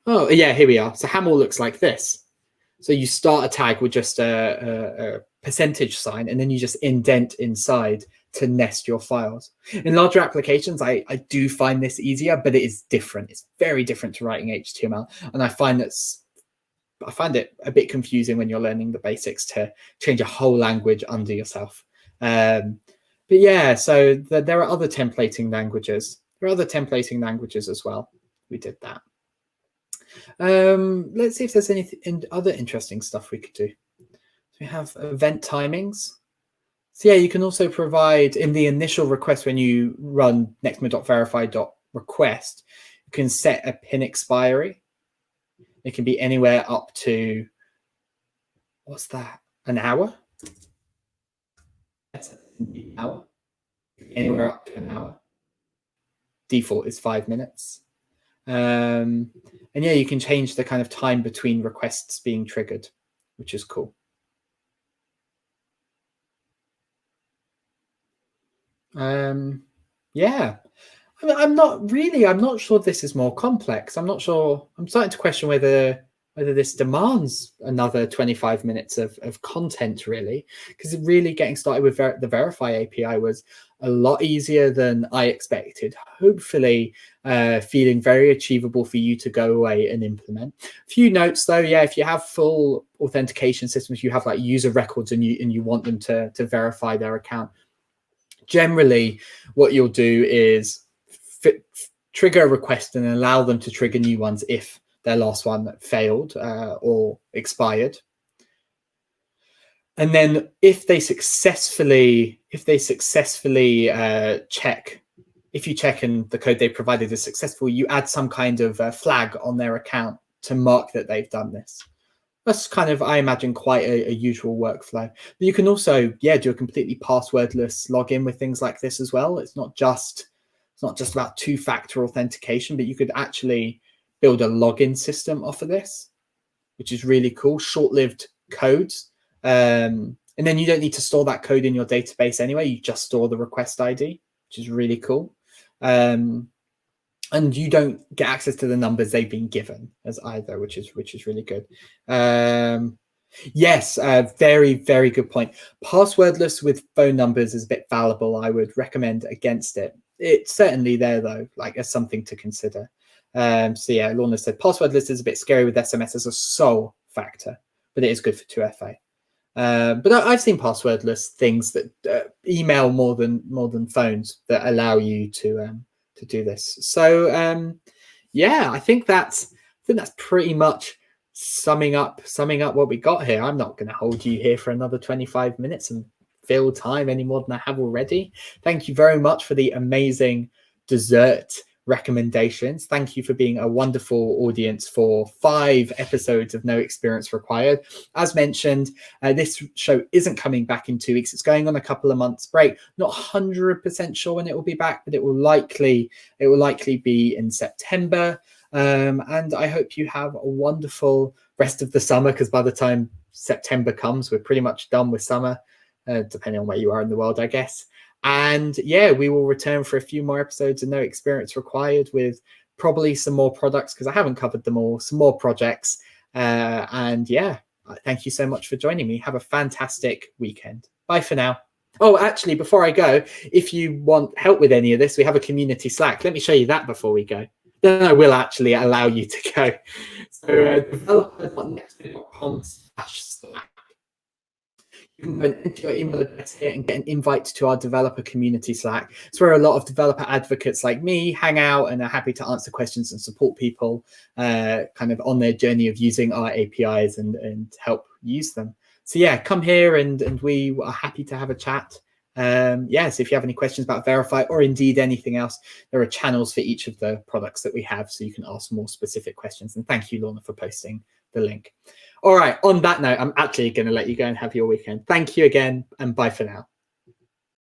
oh yeah, here we are. So Haml looks like this. So you start a tag with just a percentage sign, and then you just indent inside to nest your files. In larger applications, I do find this easier, but it is different. It's very different to writing HTML. And I find it a bit confusing when you're learning the basics to change a whole language under yourself. But yeah, so there are other templating languages. There are other templating languages as well. We did that. Let's see if there's anything other interesting stuff we could do. So we have event timings. So yeah, you can also provide in the initial request when you run nextmo.verify.request, you can set a pin expiry. It can be anywhere up to, what's that? An hour? That's an hour. Anywhere up to an hour. Default is 5 minutes. And yeah, you can change the kind of time between requests being triggered, which is cool. Yeah, I'm not sure this is more complex. I'm not sure. I'm starting to question whether this demands another 25 minutes of content, really, because really getting started with the Verify API was a lot easier than I expected. Hopefully, feeling very achievable for you to go away and implement. A few notes though, yeah, if you have full authentication systems, you have like user records and you want them to verify their account. Generally, what you'll do is trigger a request and allow them to trigger new ones if their last one failed or expired. And then if you check and the code they provided is successful, you add some kind of flag on their account to mark that they've done this. That's kind of, I imagine, quite a usual workflow. But you can also, yeah, do a completely passwordless login with things like this as well. It's not just about two-factor authentication, but you could actually build a login system off of this, which is really cool. Short-lived codes. And then you don't need to store that code in your database anyway. You just store the request ID, which is really cool. And you don't get access to the numbers they've been given as either, which is really good. Yes, very, very good point. Passwordless with phone numbers is a bit fallible. I would recommend against it. It's certainly there though, like as something to consider. So yeah, Lorna said passwordless is a bit scary with SMS as a sole factor, but it is good for 2FA. But I've seen passwordless things that email more than phones that allow you to do this. So yeah, I think that's pretty much summing up what we got here. I'm not going to hold you here for another 25 minutes and fill time any more than I have already. Thank you very much for the amazing dessert recommendations. Thank you for being a wonderful audience for 5 episodes of No Experience Required. As mentioned, this show isn't coming back in 2 weeks. It's going on a couple of months break. Not 100% sure when it will be back, but it will likely be in September. And I hope you have a wonderful rest of the summer, because by the time September comes, we're pretty much done with summer, depending on where you are in the world, I guess. And yeah, we will return for a few more episodes of No Experience Required with probably some more products, because I haven't covered them all, some more projects. And yeah, thank you so much for joining me. Have a fantastic weekend. Bye for now. Oh, actually, before I go, if you want help with any of this, we have a community Slack. Let me show you that before we go. Then I will actually allow you to go. So developer.nextbit.com/Slack. You can go and enter your email address here and get an invite to our developer community Slack. It's where a lot of developer advocates like me hang out and are happy to answer questions and support people kind of on their journey of using our APIs and help use them. So yeah, come here and we are happy to have a chat. Yes, if you have any questions about Verify or indeed anything else, there are channels for each of the products that we have, so you can ask more specific questions. And thank you, Lorna, for posting the link. All right, on that note, I'm actually going to let you go and have your weekend. Thank you again, and bye for now.